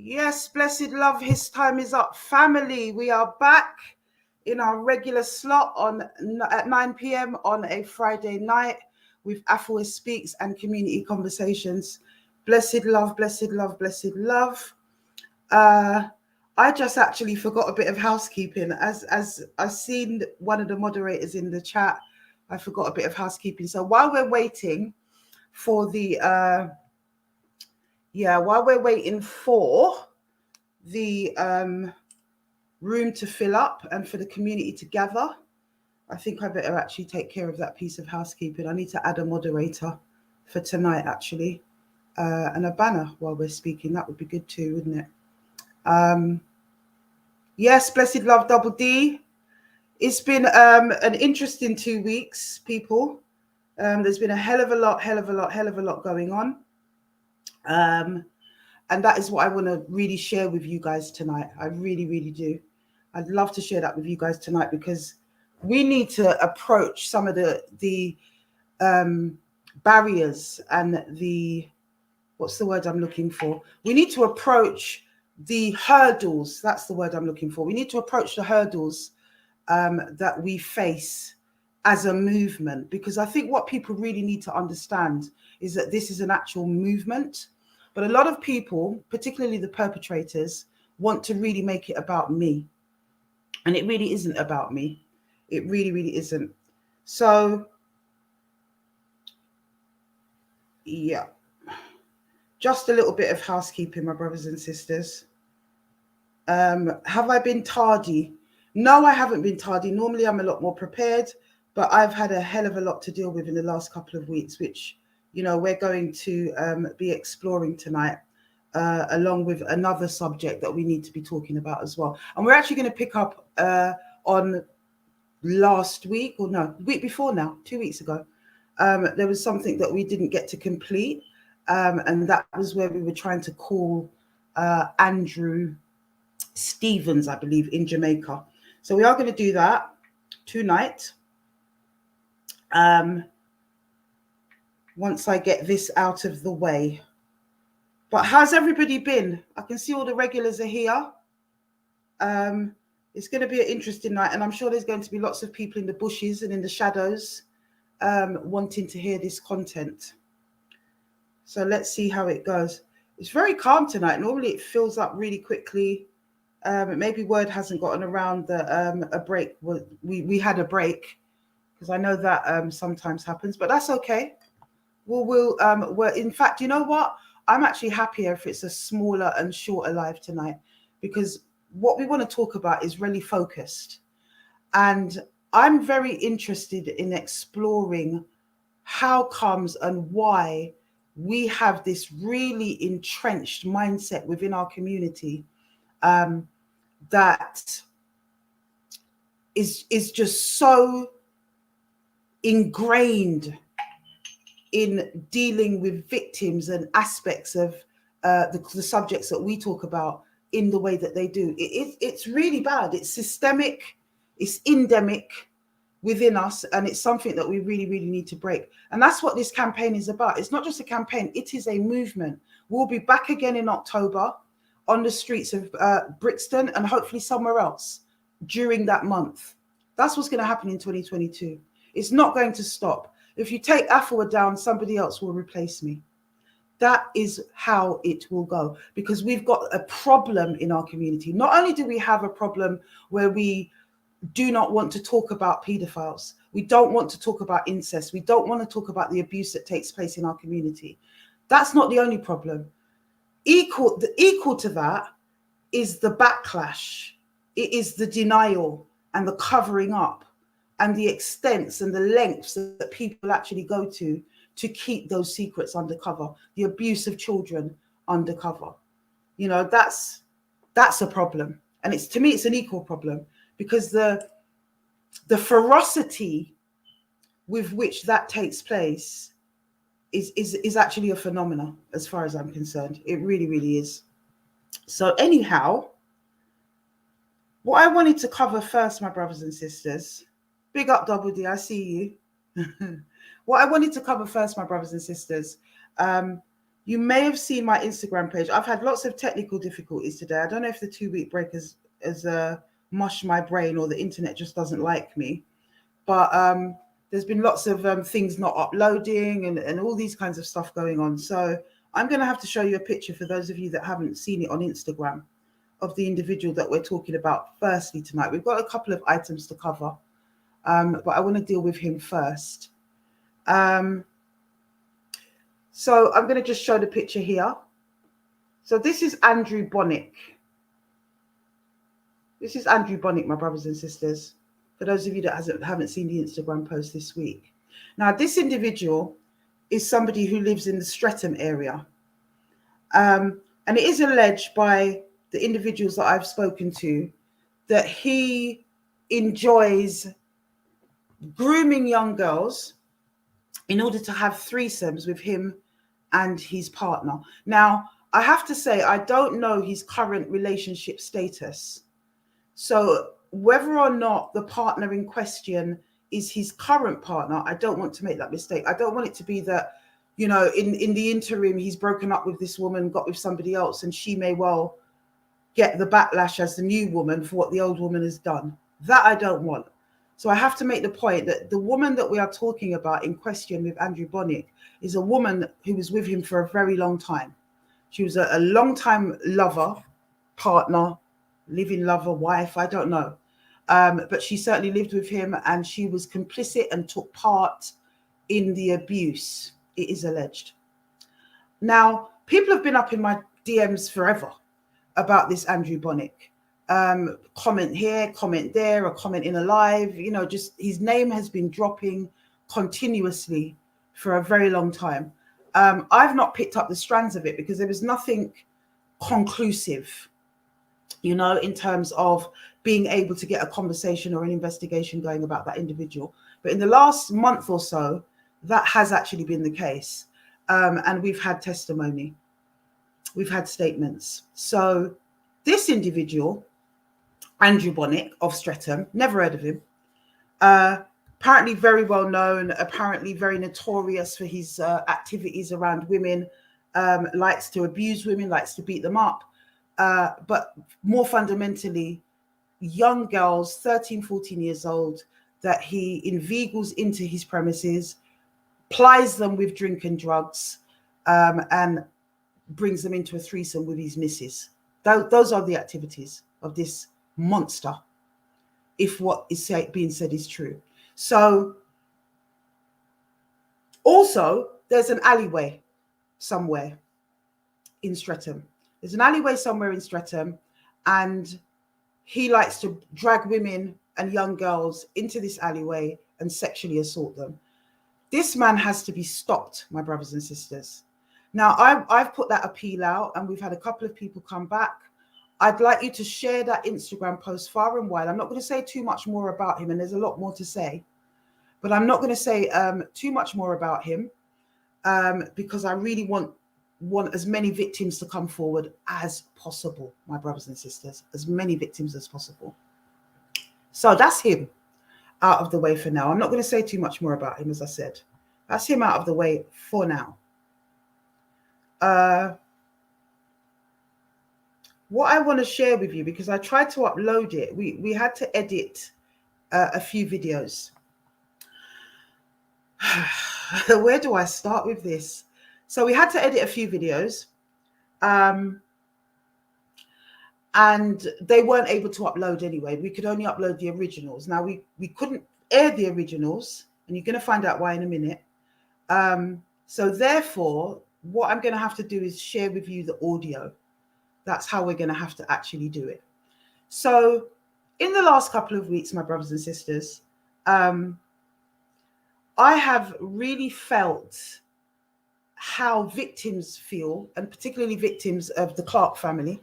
Yes, blessed love, his time is up. Family, we are back in our regular slot at 9 p.m. on a Friday night with Afua Speaks and Community Conversations. Blessed love, blessed love, blessed love. I just actually forgot a bit of housekeeping. As I've seen one of the moderators in the chat, I forgot a bit of housekeeping. So while we're waiting for the room to fill up and for the community to gather, I think I better actually take care of that piece of housekeeping. I need to add a moderator for tonight, actually, and a banner while we're speaking. That would be good too, wouldn't it? Yes, blessed love, Double D. It's been an interesting 2 weeks, people. There's been a hell of a lot going on. And that is what I want to really share with you guys tonight. I really, really do. I'd love to share that with you guys tonight because we need to approach some of the barriers and what's the word I'm looking for? We need to approach the hurdles. That's the word I'm looking for. We need to approach the hurdles that we face as a movement, because I think what people really need to understand is that this is an actual movement. But a lot of people, particularly the perpetrators, want to really make it about me. And it really isn't about me. It really, really isn't. So, yeah. Just a little bit of housekeeping, my brothers and sisters. Have I been tardy? No, I haven't been tardy. Normally, I'm a lot more prepared. But I've had a hell of a lot to deal with in the last couple of weeks, which we're going to be exploring tonight, along with another subject that we need to be talking about as well. And we're actually going to pick up on last week, or no, week before now, 2 weeks ago. There was something that we didn't get to complete, and that was where we were trying to call Andrew Stevens, I believe, in Jamaica. So we are going to do that tonight. Once I get this out of the way. But how's everybody been? I can see all the regulars are here. It's going to be an interesting night, and I'm sure there's going to be lots of people in the bushes and in the shadows wanting to hear this content. So let's see how it goes. It's very calm tonight. Normally it fills up really quickly. Maybe word hasn't gotten around that a break. We had a break, because I know that sometimes happens, but that's okay. We'll in fact, you know what? I'm actually happier if it's a smaller and shorter live tonight, because what we want to talk about is really focused. And I'm very interested in exploring how comes and why we have this really entrenched mindset within our community that is just so ingrained in dealing with victims and aspects of the subjects that we talk about in the way that they do. It's really bad. It's systemic. It's endemic within us, and it's something that we really, really need to break. And that's what this campaign is about. It's not just a campaign. It is a movement. We'll be back again in October on the streets of Brixton and hopefully somewhere else during that month. That's what's going to happen in 2022. It's not going to stop. If you take Afua down, somebody else will replace me. That is how it will go, because we've got a problem in our community. Not only do we have a problem where we do not want to talk about pedophiles, we don't want to talk about incest, we don't want to talk about the abuse that takes place in our community. That's not the only problem. Equal to that is the backlash. It is the denial and the covering up and the extents and the lengths that people actually go to keep those secrets undercover, the abuse of children undercover. You know, that's a problem. And it's, to me, it's an equal problem, because the ferocity with which that takes place is actually a phenomenon, as far as I'm concerned. It really, really is. So anyhow, what I wanted to cover first, my brothers and sisters, big up Double D, I see you. What I wanted to cover first, my brothers and sisters, you may have seen my Instagram page. I've had lots of technical difficulties today. I don't know if the 2-week break has mushed my brain, or the internet just doesn't like me. But there's been lots of things not uploading and all these kinds of stuff going on. So I'm going to have to show you a picture, for those of you that haven't seen it on Instagram, of the individual that we're talking about firstly tonight. We've got a couple of items to cover, but I want to deal with him first. So I'm going to just show the picture here. So this is Andrew Bonnick. This is Andrew Bonnick, my brothers and sisters, for those of you that haven't seen the Instagram post this week. Now, this individual is somebody who lives in the Streatham area. And it is alleged by the individuals that I've spoken to that he enjoys grooming young girls in order to have threesomes with him and his partner. Now, I have to say, I don't know his current relationship status. So whether or not the partner in question is his current partner, I don't want to make that mistake. I don't want it to be that, you know, in the interim, he's broken up with this woman, got with somebody else, and she may well get the backlash as the new woman for what the old woman has done. That I don't want. So I have to make the point that the woman that we are talking about in question with Andrew Bonnick is a woman who was with him for a very long time. She was a long-time lover, partner, living lover, wife, I don't know. But she certainly lived with him, and she was complicit and took part in the abuse, it is alleged. Now, people have been up in my DMs forever about this Andrew Bonnick. Comment here, comment there, a comment in a live, you know, just his name has been dropping continuously for a very long time. I've not picked up the strands of it because there was nothing conclusive, you know, in terms of being able to get a conversation or an investigation going about that individual. But in the last month or so, that has actually been the case. And we've had testimony. We've had statements. So this individual, Andrew Bonnick of Streatham, never heard of him. Apparently very well known, apparently very notorious for his activities around women, likes to abuse women, likes to beat them up. But more fundamentally, young girls, 13, 14 years old, that he inveigles into his premises, plies them with drink and drugs, and brings them into a threesome with his missus. Those are the activities of this monster, if what is being said is true. So also, there's an alleyway somewhere in Streatham. There's an alleyway somewhere in Streatham, and he likes to drag women and young girls into this alleyway and sexually assault them. This man has to be stopped, my brothers and sisters. Now, I've put that appeal out, and we've had a couple of people come back. I'd like you to share that Instagram post far and wide. I'm not going to say too much more about him, and there's a lot more to say, but I'm not going to say too much more about him because I really want as many victims to come forward as possible, my brothers and sisters, as many victims as possible. So that's him out of the way for now. I'm not going to say too much more about him, as I said. That's him out of the way for now. What I want to share with you, because I tried to upload it, we had to edit a few videos. Where do I start with this? So we had to edit a few videos, and they weren't able to upload anyway. We could only upload the originals. Now we couldn't air the originals, and you're going to find out why in a minute. So therefore, what I'm going to have to do is share with you the audio. That's how we're going to have to actually do it. So in the last couple of weeks, my brothers and sisters, I have really felt how victims feel, and particularly victims of the Clark family.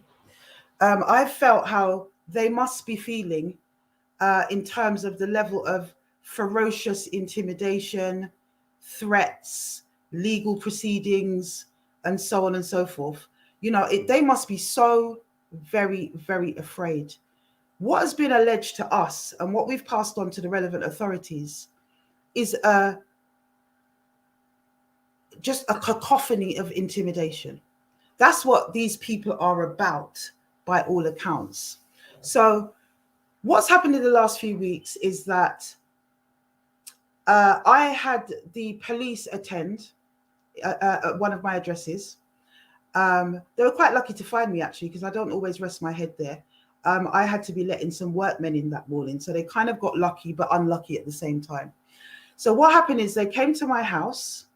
I've felt how they must be feeling in terms of the level of ferocious intimidation, threats, legal proceedings, and so on and so forth. You know, they must be so very, very afraid. What has been alleged to us and what we've passed on to the relevant authorities is just a cacophony of intimidation. That's what these people are about, by all accounts. So what's happened in the last few weeks is that I had the police attend at one of my addresses. They were quite lucky to find me, actually, because I don't always rest my head there. I had to be letting some workmen in that morning, so they kind of got lucky but unlucky at the same time. So what happened is they came to my house,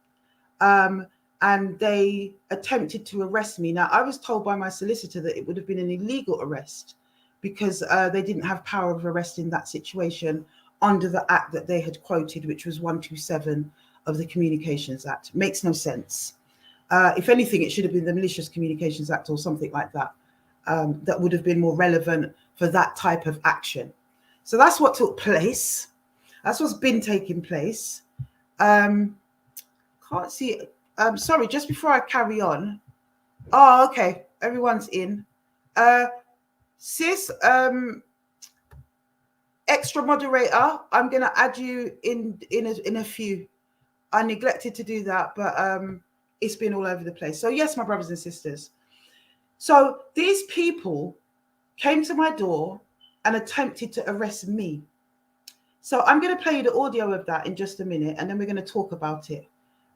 and they attempted to arrest me. Now, I was told by my solicitor that it would have been an illegal arrest because they didn't have power of arrest in that situation under the act that they had quoted, which was 127 of the Communications Act. Makes no sense. If anything, it should have been the Malicious Communications Act or something like that. That would have been more relevant for that type of action. So that's what took place. That's what's been taking place. Can't see it. Sorry, just before I carry on. Oh, okay. Everyone's in. Sis, extra moderator, I'm gonna add you in a few. I neglected to do that, but it's been all over the place. So yes, my brothers and sisters. So these people came to my door and attempted to arrest me. So I'm going to play you the audio of that in just a minute, and then we're going to talk about it.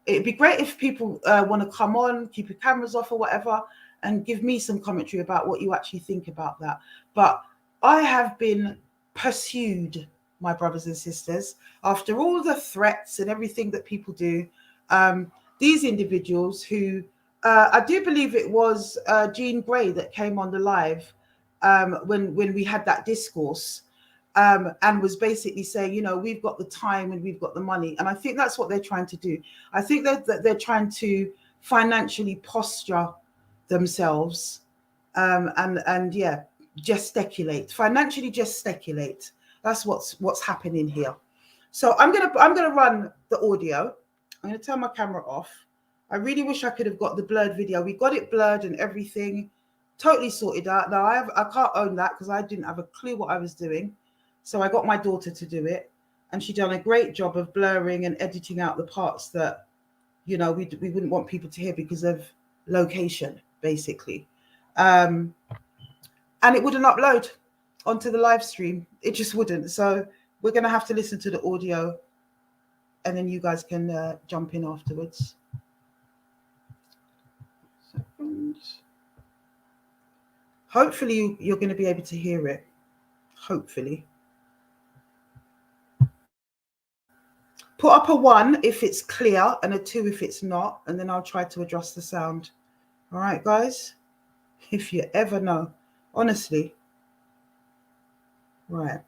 It'd be great if people want to come on, keep your cameras off or whatever, and give me some commentary about what you actually think about that. But I have been pursued, my brothers and sisters, after all the threats and everything that people do. These individuals who, I do believe it was Jean Grey that came on the live when we had that discourse. And was basically saying, you know, we've got the time and we've got the money. And I think that's what they're trying to do. I think that they're trying to financially posture themselves and yeah, gesticulate, financially gesticulate. That's what's happening here. So I'm gonna run the audio. I'm gonna turn my camera off. I really wish I could have got the blurred video. We got it blurred and everything, totally sorted out. Now I can't own that because I didn't have a clue what I was doing. So I got my daughter to do it, and she done a great job of blurring and editing out the parts that, you know, we wouldn't want people to hear because of location, basically. And it wouldn't upload onto the live stream. It just wouldn't. So we're going to have to listen to the audio, and then you guys can jump in afterwards. Hopefully you're going to be able to hear it. Hopefully. Put up a 1 if it's clear and a 2 if it's not, and then I'll try to adjust the sound. All right, guys? If you ever know. Honestly. Right.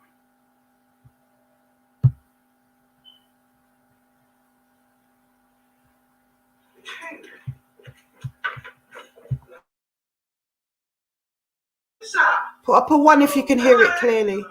Put up a 1 if you can hear it clearly.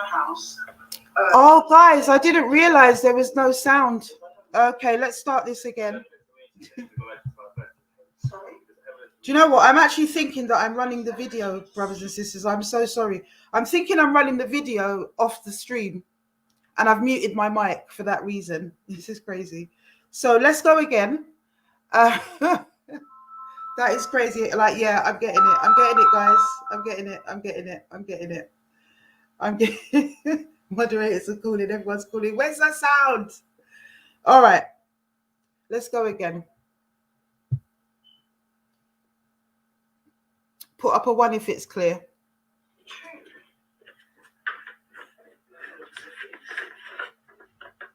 House. Oh, guys, I didn't realize there was no sound. Okay, let's start this again. Sorry. Do you know what? I'm actually thinking that I'm running the video, brothers and sisters. I'm so sorry. I'm thinking I'm running the video off the stream, and I've muted my mic for that reason. This is crazy. So let's go again. That is crazy. Like, yeah, I'm getting it. I'm getting it, guys. I'm getting it. I'm getting it. I'm getting it. I'm getting moderators are calling. Everyone's calling. Where's that sound? All right. Let's go again. Put up a 1 if it's clear.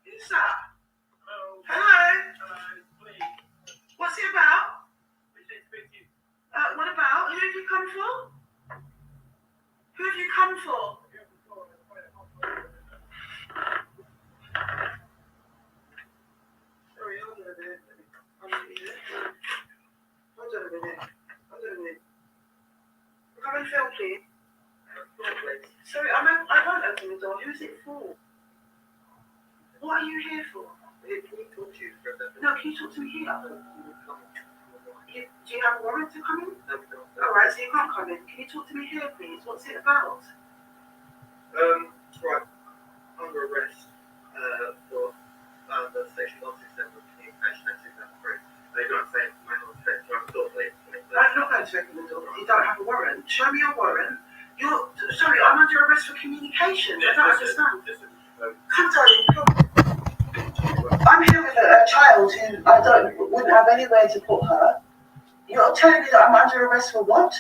Who's that? Hello. What's it about? What about? Who have you come for? Who have you come for? Sorry, hold on a minute. Hold on a minute. Come and film, please. Sorry, I won't open the door. Who's it for? What are you here for? Can you talk to you for a second? No, can you talk to me here? Do you have a warrant to come in? No, we don't. All right, so you can't come in. Can you talk to me here, please? What's it about? Right. Under arrest for the sexual assault of communication at 2003. They don't say my own offence. I'm not going to open the door. You don't have a warrant. Show me your warrant. Sorry, I'm under arrest for communication. I don't understand. Come, darling, come. I'm here with a child who wouldn't have anywhere to put her. You're telling me that I'm under arrest for what?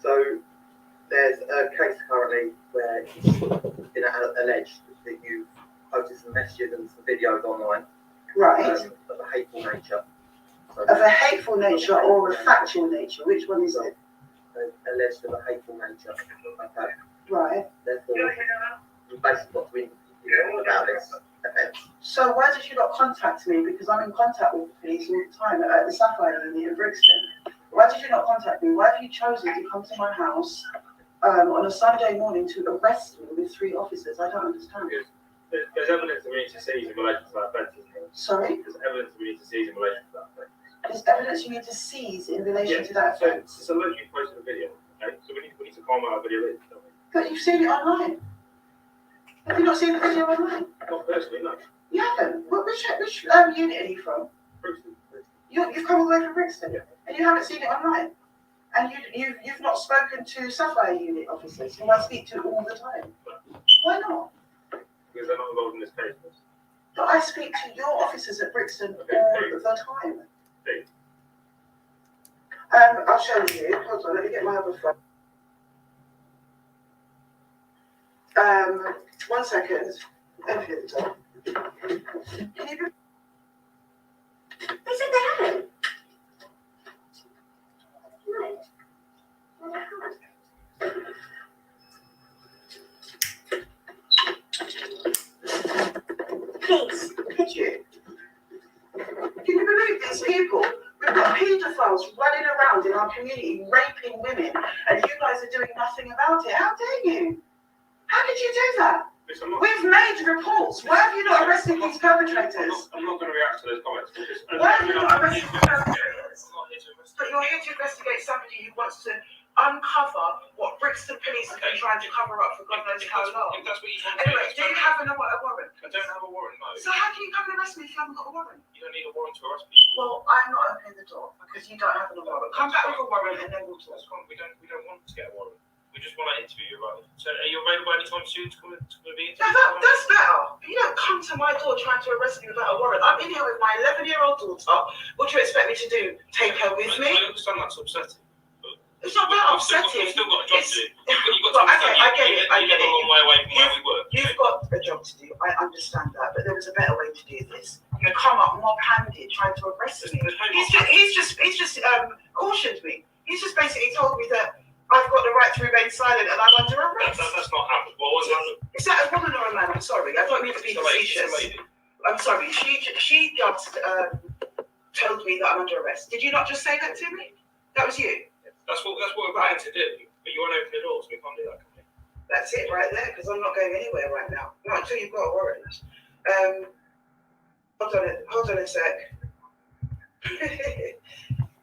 So there's a case currently where it's been alleged that you've posted some messages and some videos online. Right. Of a hateful nature. So of a hateful nature or a factual nature? Which one is it? Alleged of a hateful nature. Okay. Right. Therefore, you basically got to inform about this offence. So why did you not contact me? Because I'm in contact with the police all the time at the Sapphire unit in Brixton. Why did you not contact me? Why have you chosen to come to my house on a Sunday morning to arrest me with 3 officers? I don't understand. There's evidence that we need to seize in relation to that offence. Sorry? There's evidence we need to seize in relation to that offence. There's evidence you need to seize in relation to that offence? So it's alleged you posted a video, okay? So we need to find out what video is, don't we? But you've seen it online. Have you not seen the video online? Not personally, no. You haven't? Which unit are you from? Brixton. You've come all the way from Richardson? Yeah. And you haven't seen it online? And you've not spoken to Sapphire unit officers who I speak to all the time? No. Why not? Because they're not involved in this case. But I speak to your officers at Brixton all the time. Hey. I'll show you. Hold on, let me get my other phone. 1 second. Everything at the top. Can you? They said they haven't. Please, could you? Can you believe these people? We've got paedophiles running around in our community, raping women, and you guys are doing nothing about it. How dare you? How did you do that? We've made reports. Why have you not arrested these perpetrators? I'm not going to react to those comments. Why have you not arrested the perpetrators? But you're here to investigate somebody who wants to uncover what Brixton police have been trying to cover up for God knows how long. Anyway, do you have a warrant? I don't have a warrant, no. So how can you come and arrest me if you haven't got a warrant? You don't need a warrant to arrest people. Well, I'm not opening the door because you don't have a warrant. Come back with a warrant and then we'll talk. We don't want to get a warrant. We just want to interview you about it. So are you available anytime soon to come and be interviewed? That's better. You don't come to my door trying to arrest me without a warrant. I'm in here with my 11-year-old daughter. What do you expect me to do? Take her with me? I understand that's upsetting. It's not about upsetting. You've still got a job to do. I get it. You live a long way away from where we work. You've got a job to do. I understand that. But there was a better way to do this. You come up mob-handed trying to arrest me. He's just cautioned me. He's just basically told me that I've got the right to remain silent and I'm under arrest. That's not happened. Well, what's happened? Is that a woman or a man? I'm sorry. I don't mean to be facetious. I'm sorry. She just told me that I'm under arrest. Did you not just say that to me? That was you. That's what we're planning to do. But you won't open the door, so we can't do that, can we? That's it right there, because I'm not going anywhere right now. Not until you've got a warrant. Hold on a sec.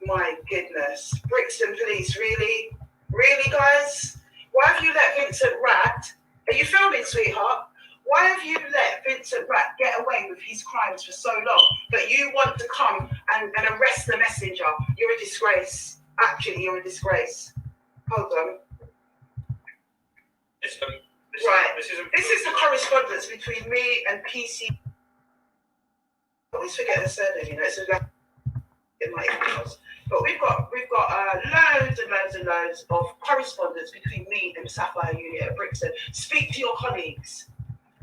My goodness. Brixton police, really? Really, guys? Why have you let Vincent Rat? Are you filming, sweetheart? Why have you let Vincent Rat get away with his crimes for so long, but you want to come and arrest the messenger? You're a disgrace. Actually, you're a disgrace. Hold on. This is the correspondence between me and PC. I always forget the surname, you know, it's in my emails. But we've got loads and loads of correspondence between me and Sapphire Unit at Brixton. Speak to your colleagues.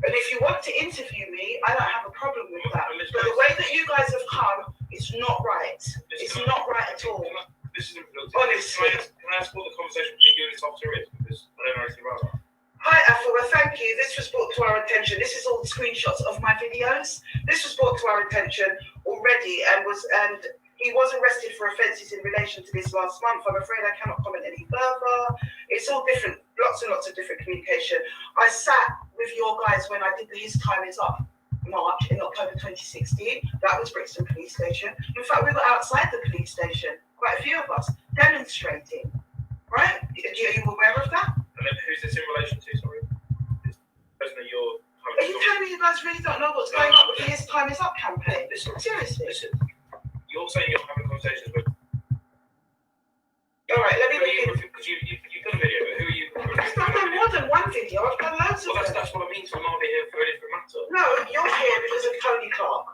And if you want to interview me, I don't have a problem with that. But the way that you guys have come, it's not right. It's not right at all. Honestly. Can I ask what the conversation between you and this officer is? Because I don't know anything about that. Hi, Afua, thank you. This was brought to our attention. This is all the screenshots of my videos. This was brought to our attention already and he was arrested for offences in relation to this last month. I'm afraid I cannot comment any further. It's all different, lots and lots of different communication. I sat with your guys when I did the His Time Is Up march in October 2016. That was Brixton Police Station. In fact, we were outside the police station, quite a few of us, demonstrating. Right? Are you aware of that? And then who's this in relation to, sorry? This person that you're Are you telling me you guys really don't know what's going on with the His Time Is Up campaign? Seriously? Listen. You're saying you're having conversations with. All right, let me look. Because you've done a video, but who are you? I've done more than one video. I've done loads of them. That's what I mean. So I'm not here for a different matter. No, you're here because of Tony Clark.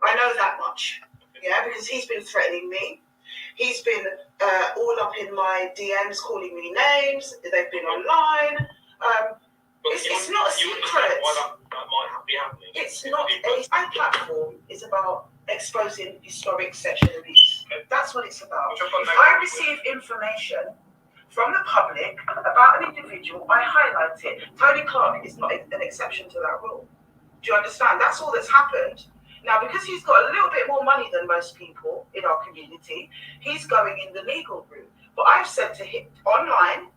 I know that much. Yeah, because he's been threatening me. He's been all up in my DMs, calling me names. They've been online. It's not a secret. Why that might be happening. It's not. My platform is about exposing historic sexual abuse. That's what it's about. If I receive information from the public about an individual, I highlight it. Tony Clark is not an exception to that rule. Do you understand? That's all that's happened. Now, because he's got a little bit more money than most people in our community, he's going in the legal route. But I've said to him online,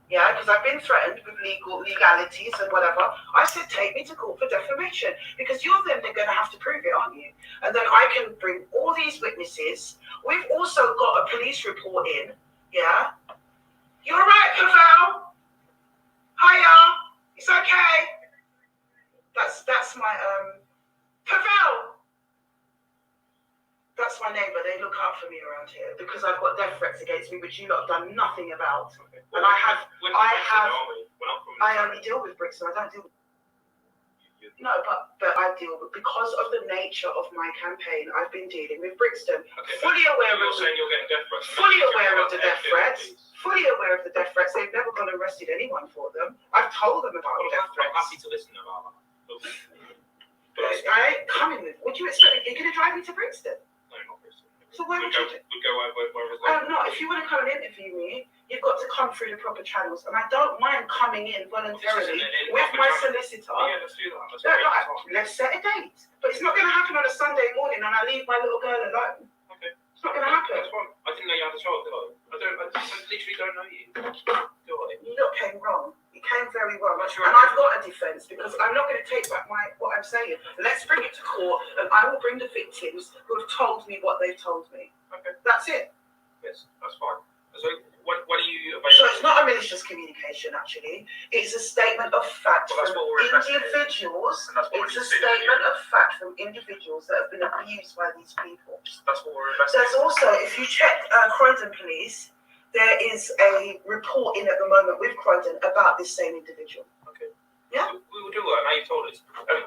yeah, because I've been threatened with legalities and whatever. I said, take me to court for defamation, because you're then going to have to prove it, aren't you? And then I can bring all these witnesses. We've also got a police report in, yeah. You're right, Pavel. Hiya. It's okay. That's my Pavel. That's my neighbour. They look out for me around here because I've got death threats against me, which you lot have done nothing about. Okay. Well, and I only deal with Brixton. I don't deal with. No, but I deal with, because of the nature of my campaign, I've been dealing with Brixton. Okay, fully aware of saying you're getting death threats. Fully aware of the death threats. Fully aware of the death threats. They've never gone and arrested anyone for them. I've told them about death threats. I'm happy to listen about that. I ain't coming with. What do you expect? You're going to drive me to Brixton? No, not Brixton. So where would you do? We'd go where No, if you want to come and interview me, you've got to come through the proper channels. And I don't mind coming in voluntarily with my solicitor. Yeah, let's do that. Let's set a date. But it's not going to happen on a Sunday morning and I leave my little girl alone. Okay. It's not going to happen. That's fine. I didn't know you had a child, did I? I literally don't know you. Do I? You lot came wrong. You came very wrong. And I've got a defence because I'm not going to take back what I'm saying. Let's bring it to court and I will bring the victims who have told me what they've told me. Okay. That's it. Yes, that's fine. So when are you available? So it's not a malicious communication, actually. It's a statement of fact from individuals. It's a statement of fact from individuals that have been abused by these people. That's what we're investigating. There's also, if you check Croydon Police, there is a report in at the moment with Croydon about this same individual. Okay. Yeah? We will do that, now you've told us.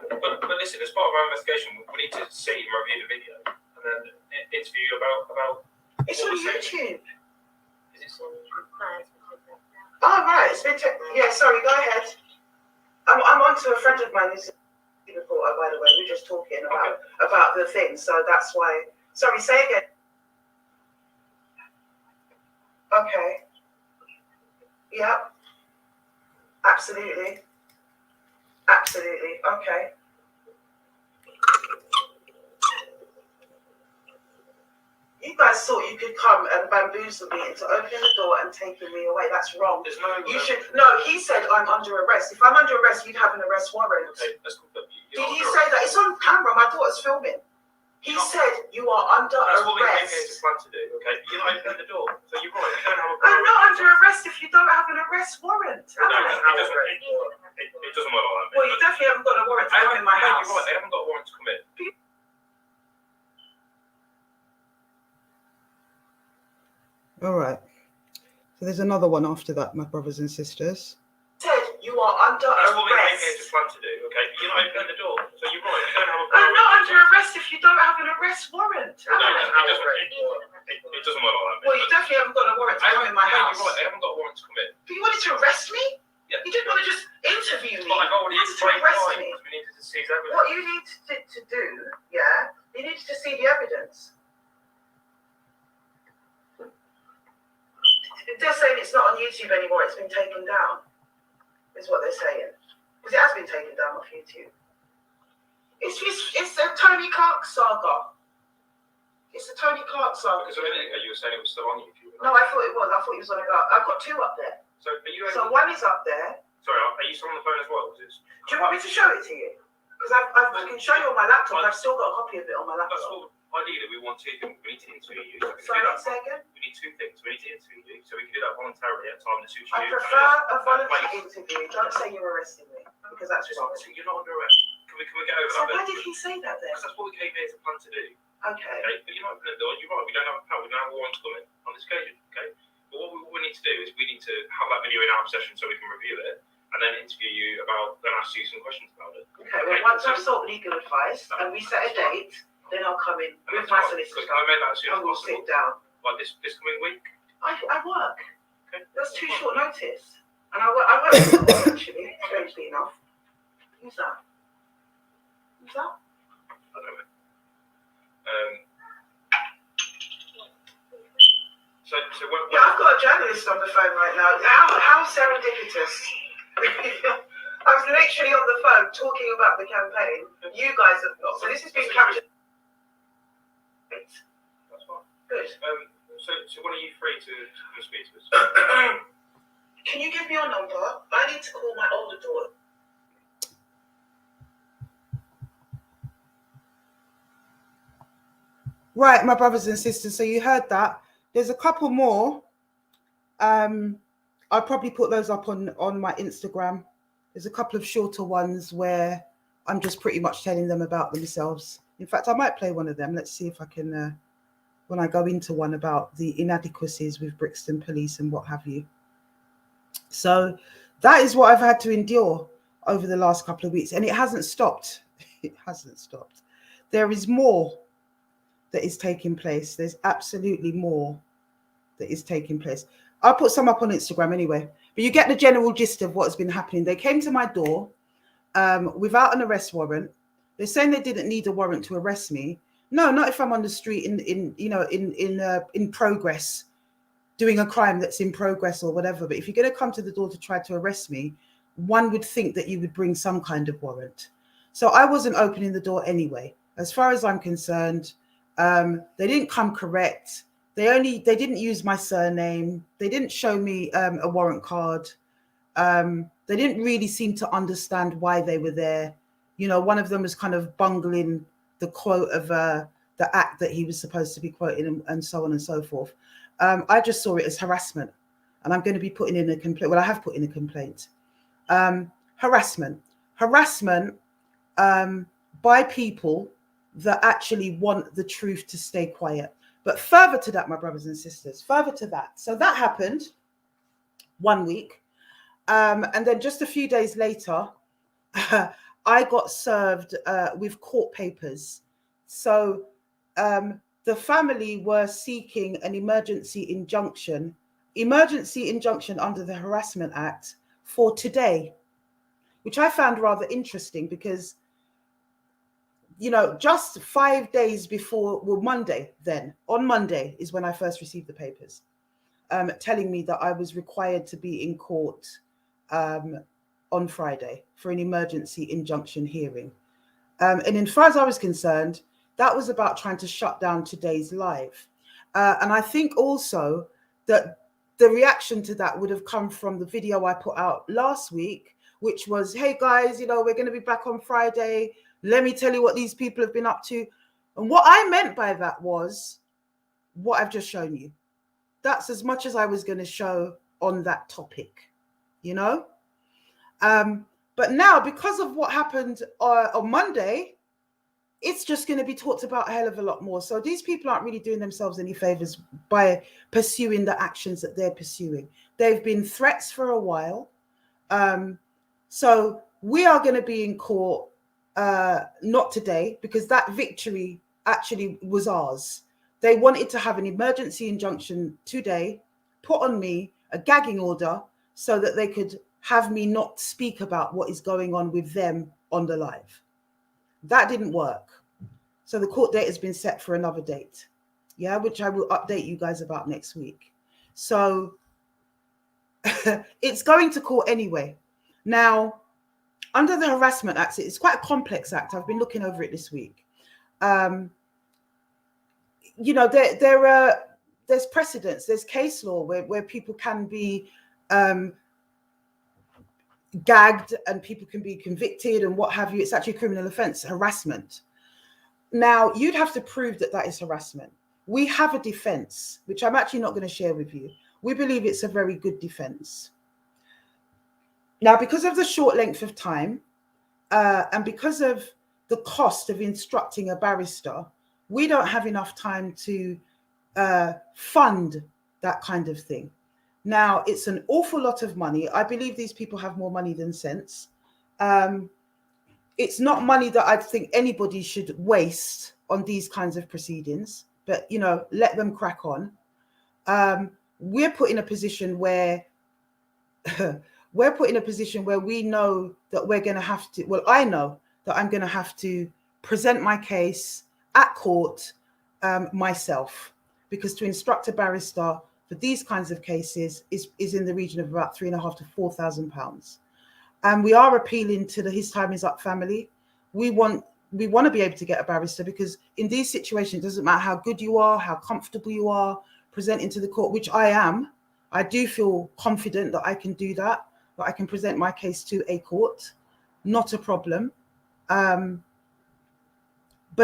But listen, as part of our investigation, we need to see and review the video and then interview you about it's on YouTube. Is it on YouTube? Oh, right. It's been yeah, sorry, go ahead. I'm on to a friend of mine who's a reporter, by the way. We're just talking about the thing, so that's why. Sorry, say again. Okay. Yep. Absolutely. Absolutely. Okay. You guys thought you could come and bamboozle me into opening the door and taking me away. That's wrong. There's no. You should. No, he said I'm under arrest. If I'm under arrest, you'd have an arrest warrant. Okay, let's confirm. Did he say that? It's on camera. My daughter's filming. He said you are under That's arrest. what we came here to plan to do. Okay, you're not opening the door, so you're right. You don't have a. I'm not under arrest if you don't have an arrest warrant. No, it doesn't work like that. Well, you definitely haven't got a warrant to come in my house. You're right. They haven't got a warrant to come in. All right. So there's another one after that, my brothers and sisters. Said you are under That's arrest. what we came here to plan to do. Okay, you're not opening the door, so you're right. You don't have a. I'm not under arrest if you don't have an arrest warrant. No, it doesn't work like that. Well, you definitely haven't got a warrant to come in my house. You're right. They haven't got a warrant to come in. But you wanted to arrest me? Yeah. You didn't want to just interview me. But I've already you wanted to arrest me. We needed to seize everything. What you needed to do, yeah, you needed to see the evidence. They're saying it's not on YouTube anymore, it's been taken down, is what they're saying. Because it has been taken down off YouTube. It's a Tony Clark saga. It's a Tony Clark saga. Because a minute ago you were saying it was still on YouTube. No, I thought it was. I thought it was on about. I've got two up there. So are you able... So one is up there. Sorry, are you still on the phone as well? Do you want me to show it to you? Because I can show you on my laptop. I've still got a copy of it on my laptop. That's what ideally we want two things. We need to interview you. Sorry, let's say again. We need two things. We need to interview you, so we can do that voluntarily at a time that suits you. I prefer a voluntary interview. Don't say you're arresting me, because that's wrong. So you're not under arrest. Can we get over So that? why did he say that then? Because that's what we came here to plan to do. Okay. But you're not opening the door. You're right. We don't have a power. We don't have a warrant to come in on this occasion. Okay. But what we need to do is we need to have that video in our possession so we can review it and then interview you about, then ask you some questions about it. Okay. Well, once I've sought legal advice and we set a date, then I'll come in with my solicitor. Can I make that as soon as and we'll possible? sit down. Like this coming week? I work. Okay. That's too short notice. And I work in court, actually, strangely enough. Who's that? Who's that? I don't know. So what, yeah, I've got a journalist on the phone right now. How serendipitous. I was literally on the phone talking about the campaign. You guys have not. So this has been captured. That's fine. Good. So when are you free to come and speak to us? Can you give me your number? I need to call my older daughter. Right, my brothers and sisters. So you heard that. There's a couple more. I'll probably put those up on my Instagram. There's a couple of shorter ones where I'm just pretty much telling them about themselves. In fact, I might play one of them. Let's see if I can, when I go into one about the inadequacies with Brixton Police and what have you. So that is what I've had to endure over the last couple of weeks. And it hasn't stopped. It hasn't stopped. There is more that is taking place. There's absolutely more that is taking place. I'll put some up on Instagram anyway, but you get the general gist of what's been happening. They came to my door without an arrest warrant. They're saying they didn't need a warrant to arrest me. No, not if I'm on the street in progress, doing a crime that's in progress or whatever. But if you're going to come to the door to try to arrest me, one would think that you would bring some kind of warrant. So I wasn't opening the door anyway. As far as I'm concerned, they didn't come correct. They didn't use my surname. They didn't show me a warrant card. They didn't really seem to understand why they were there. You know, one of them was kind of bungling the quote of the act that he was supposed to be quoting and so on and so forth. I just saw it as harassment, and I'm going to be putting in a complaint. Well, I have put in a complaint. Harassment by people that actually want the truth to stay quiet. But further to that, my brothers and sisters, further to that. So that happened 1 week. And then just a few days later, I got served with court papers. So the family were seeking an emergency injunction under the Harassment Act for today, which I found rather interesting because, you know, just 5 days before, well, on Monday is when I first received the papers, telling me that I was required to be in court on Friday for an emergency injunction hearing. And as far as I was concerned, that was about trying to shut down today's live. And I think also that the reaction to that would have come from the video I put out last week, which was, hey guys, you know, we're going to be back on Friday. Let me tell you what these people have been up to. And what I meant by that was what I've just shown you. That's as much as I was going to show on that topic, you know? But now, because of what happened on Monday, it's just going to be talked about a hell of a lot more. So these people aren't really doing themselves any favors by pursuing the actions that they're pursuing. They've been threats for a while. So we are going to be in court, not today, because that victory actually was ours. They wanted to have an emergency injunction today, put on me a gagging order so that they could have me not speak about what is going on with them on the live. That didn't work. So the court date has been set for another date. Yeah, which I will update you guys about next week. So it's going to court anyway. Now, under the Harassment Act, it's quite a complex act. I've been looking over it this week. You know, there's precedents, there's case law where people can be gagged and people can be convicted and what have you. It's actually a criminal offense, harassment. Now, you'd have to prove that that is harassment. We have a defense, which I'm actually not going to share with you. We believe it's a very good defense. Now, because of the short length of time and because of the cost of instructing a barrister, we don't have enough time to fund that kind of thing. Now, it's an awful lot of money. I believe these people have more money than sense. It's not money that I think anybody should waste on these kinds of proceedings, but, you know, let them crack on. We're put in a position where we know that we're going to have to, well, I know that I'm going to have to present my case at court myself, because to instruct a barrister for these kinds of cases is in the region of about £3,500 to £4,000. And we are appealing to the His Time Is Up family. We want to be able to get a barrister, because in these situations, it doesn't matter how good you are, how comfortable you are presenting to the court, which I am. I do feel confident that I can do that I can present my case to a court. Not a problem. But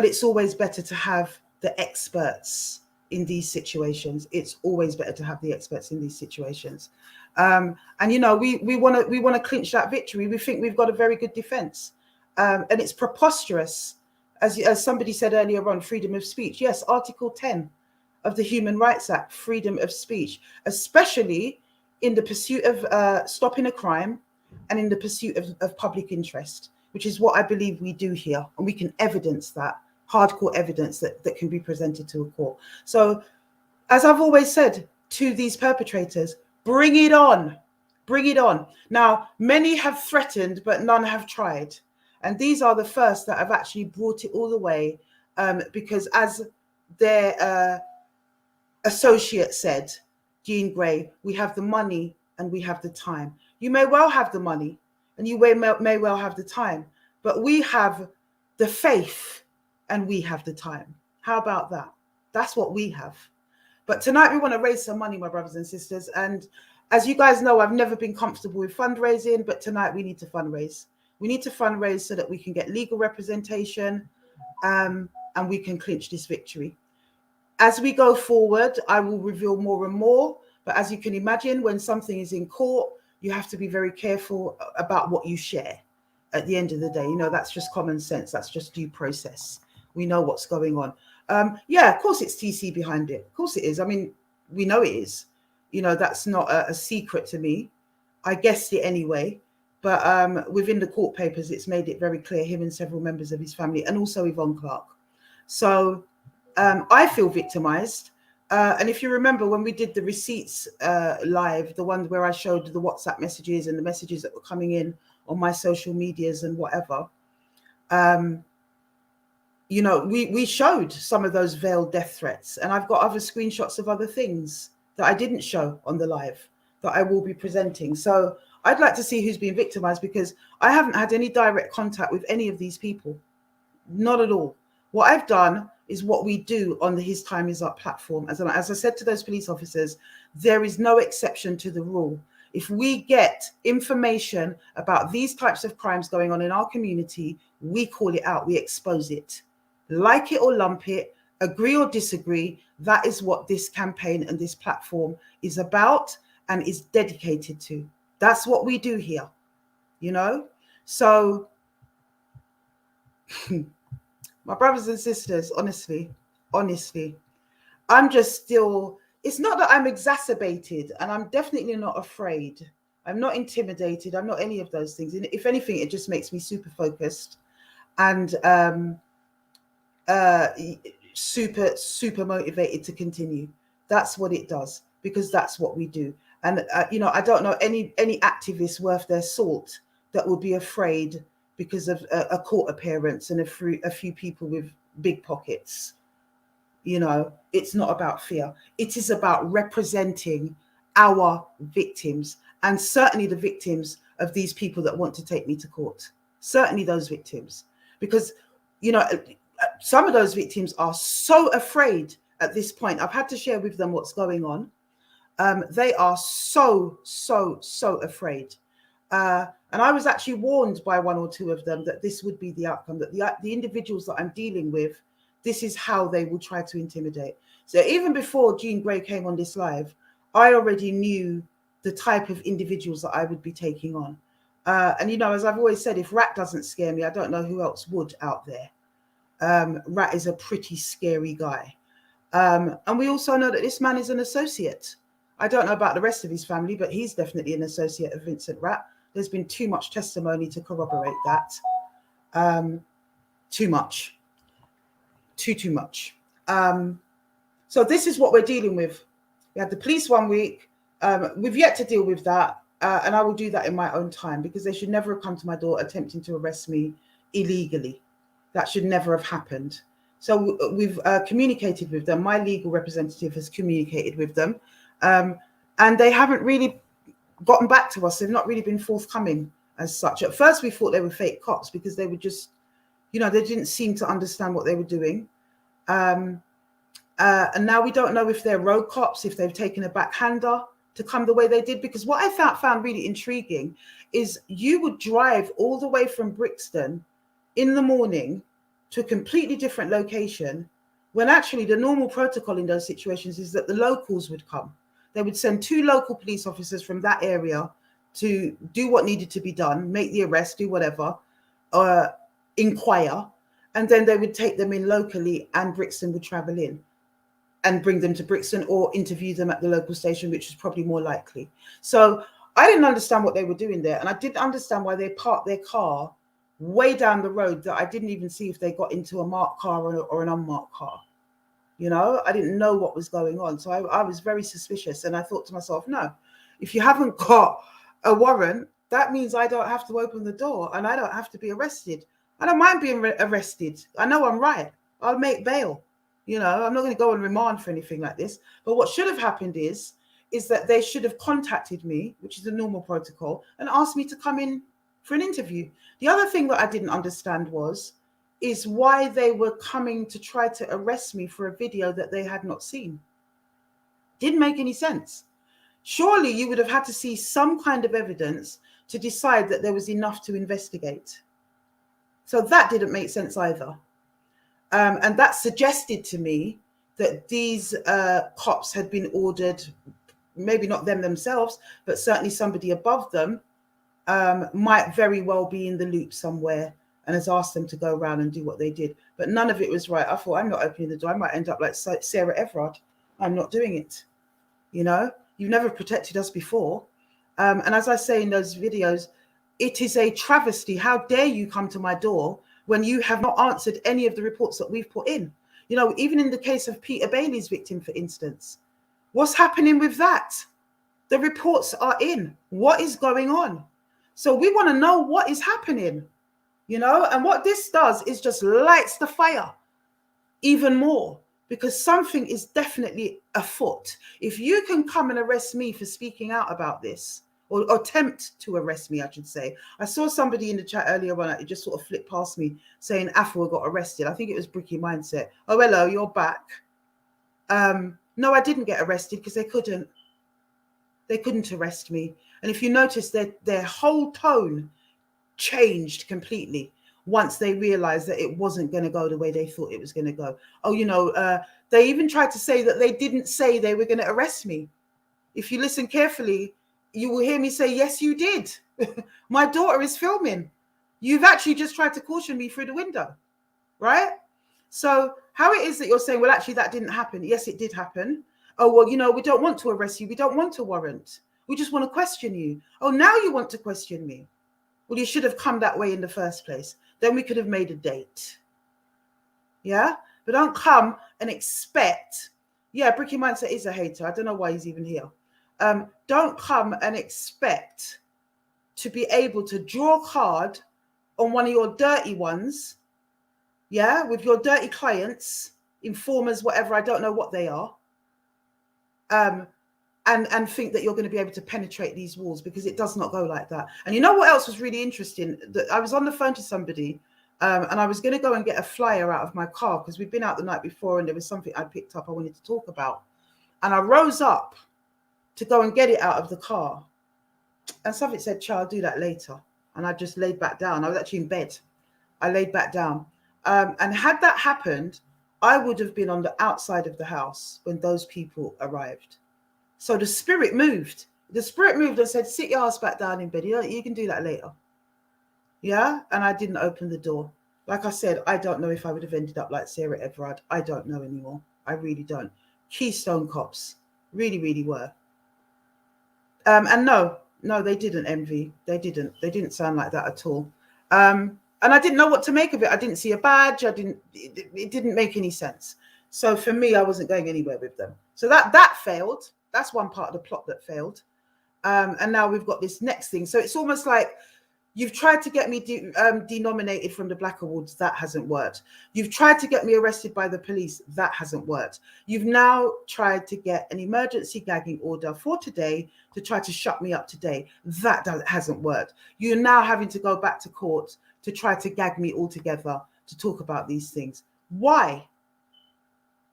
it's always better to have the experts in these situations. It's always better to have the experts in these situations. And, you know, we want to clinch that victory. We think we've got a very good defense. And it's preposterous, as somebody said earlier on, freedom of speech. Yes, Article 10 of the Human Rights Act, freedom of speech, especially in the pursuit of stopping a crime and in the pursuit of public interest, which is what I believe we do here. And we can evidence that, hardcore evidence that can be presented to a court. So, as I've always said to these perpetrators, bring it on. Bring it on. Now, many have threatened, but none have tried. And these are the first that have actually brought it all the way, because as their associate said, Jean Grey, we have the money and we have the time. You may well have the money and you may well have the time, but we have the faith and we have the time. How about that? That's what we have. But tonight we want to raise some money, my brothers and sisters. And as you guys know, I've never been comfortable with fundraising, but tonight we need to fundraise. We need to fundraise so that we can get legal representation and we can clinch this victory. As we go forward, I will reveal more and more. But as you can imagine, when something is in court, you have to be very careful about what you share at the end of the day. You know, that's just common sense. That's just due process. We know what's going on. Yeah, of course it's TC behind it. Of course it is. I mean, we know it is. You know, that's not a secret to me. I guessed it anyway. But within the court papers, it's made it very clear, him and several members of his family, and also Yvonne Clark. So I feel victimized. And if you remember when we did the receipts live, the one where I showed the WhatsApp messages and the messages that were coming in on my social medias and whatever, you know, we showed some of those veiled death threats. And I've got other screenshots of other things that I didn't show on the live that I will be presenting. So I'd like to see who's been victimized, because I haven't had any direct contact with any of these people. Not at all. What I've done is what we do on the His Time Is Up platform. As I said to those police officers, there is no exception to the rule. If we get information about these types of crimes going on in our community, we call it out, we expose it. Like it or lump it, agree or disagree, that is what this campaign and this platform is about and is dedicated to. That's what we do here, you know? So, my brothers and sisters, honestly, I'm just still, it's not that I'm exacerbated, and I'm definitely not afraid. I'm not intimidated. I'm not any of those things. And if anything, it just makes me super focused and super motivated to continue. That's what it does, because that's what we do. And I don't know any activist worth their salt that would be afraid because of a court appearance and a few people with big pockets. It's not about fear. It is about representing our victims, and certainly the victims of these people that want to take me to court. Certainly those victims, because some of those victims are so afraid at this point. I've had to share with them what's going on. They are so afraid. And I was actually warned by one or two of them that this would be the outcome, that the individuals that I'm dealing with, this is how they will try to intimidate. So even before Jean Grey came on this live, I already knew the type of individuals that I would be taking on. And as I've always said, if Rat doesn't scare me, I don't know who else would out there. Rat is a pretty scary guy. And we also know that this man is an associate. I don't know about the rest of his family, but he's definitely an associate of Vincent Rat. There's been too much testimony to corroborate that. Too much. Too much. So this is what we're dealing with. We had the police one week. We've yet to deal with that. And I will do that in my own time, because they should never have come to my door attempting to arrest me illegally. That should never have happened. So we've communicated with them. My legal representative has communicated with them. And they haven't really gotten back to us. They've not really been forthcoming as such. At first, we thought they were fake cops because they were just, they didn't seem to understand what they were doing. And now we don't know if they're road cops, if they've taken a backhander to come the way they did. Because what I found really intriguing is you would drive all the way from Brixton in the morning to a completely different location, when actually the normal protocol in those situations is that the locals would come. They would send 2 local police officers from that area to do what needed to be done, make the arrest, do whatever, inquire, and then they would take them in locally, and Brixton would travel in and bring them to Brixton or interview them at the local station, which is probably more likely. So I didn't understand what they were doing there, and I didn't understand why they parked their car way down the road that I didn't even see if they got into a marked car or an unmarked car. I didn't know what was going on. So I was very suspicious. And I thought to myself, no, if you haven't got a warrant, that means I don't have to open the door and I don't have to be arrested. I don't mind being arrested. I know I'm right. I'll make bail. I'm not going to go on remand for anything like this. But what should have happened is that they should have contacted me, which is the normal protocol, and asked me to come in for an interview. The other thing that I didn't understand is why they were coming to try to arrest me for a video that they had not seen. Didn't make any sense. Surely you would have had to see some kind of evidence to decide that there was enough to investigate. So that didn't make sense either. And that suggested to me that these cops had been ordered, maybe not them themselves, but certainly somebody above them might very well be in the loop somewhere and has asked them to go around and do what they did. But none of it was right. I thought, I'm not opening the door. I might end up like Sarah Everard. I'm not doing it. You've never protected us before. And as I say in those videos, it is a travesty. How dare you come to my door when you have not answered any of the reports that we've put in? Even in the case of Peter Bailey's victim, for instance, what's happening with that? The reports are in. What is going on? So we want to know what is happening. And what this does is just lights the fire even more, because something is definitely afoot. If you can come and arrest me for speaking out about this, or attempt to arrest me, I should say. I saw somebody in the chat earlier on, it just sort of flipped past me, saying Afua got arrested. I think it was Bricky Mindset. Oh, hello, you're back. No, I didn't get arrested because they couldn't. They couldn't arrest me. And if you notice, their whole tone changed completely once they realized that it wasn't going to go the way they thought it was going to go. Oh, you know, they even tried to say that they didn't say they were going to arrest me. If you listen carefully, you will hear me say, yes, you did. My daughter is filming. You've actually just tried to caution me through the window, right? So how it is that you're saying, well, actually, that didn't happen. Yes, it did happen. Oh, well, you know, we don't want to arrest you. We don't want a warrant. We just want to question you. Oh, now you want to question me. Well, you should have come that way in the first place. Then we could have made a date. Yeah? But don't come and expect. Yeah, Bricky Mindset is a hater. I don't know why he's even here. Don't come and expect to be able to draw a card on one of your dirty ones, yeah, with your dirty clients, informers, whatever, I don't know what they are, and think that you're going to be able to penetrate these walls, because it does not go like that. And you know what else was really interesting? I was on the phone to somebody, and I was going to go and get a flyer out of my car, because we'd been out the night before and there was something I picked up I wanted to talk about. And I rose up to go and get it out of the car. And something said, "Child, do that later." And I just laid back down. I was actually in bed. I laid back down. And had that happened, I would have been on the outside of the house when those people arrived. So the spirit moved. The spirit moved and said, sit your ass back down in bed. You can do that later. Yeah? And I didn't open the door. Like I said, I don't know if I would have ended up like Sarah Everard. I don't know anymore. I really don't. Keystone cops. Really, really were. And no, they didn't, Envy. They didn't sound like that at all. And I didn't know what to make of it. I didn't see a badge. It didn't make any sense. So for me, I wasn't going anywhere with them. So that failed. That's one part of the plot that failed. And now we've got this next thing. So it's almost like you've tried to get me denominated from the Black Awards. That hasn't worked. You've tried to get me arrested by the police. That hasn't worked. You've now tried to get an emergency gagging order for today to try to shut me up today. That hasn't worked. You're now having to go back to court to try to gag me altogether to talk about these things. Why?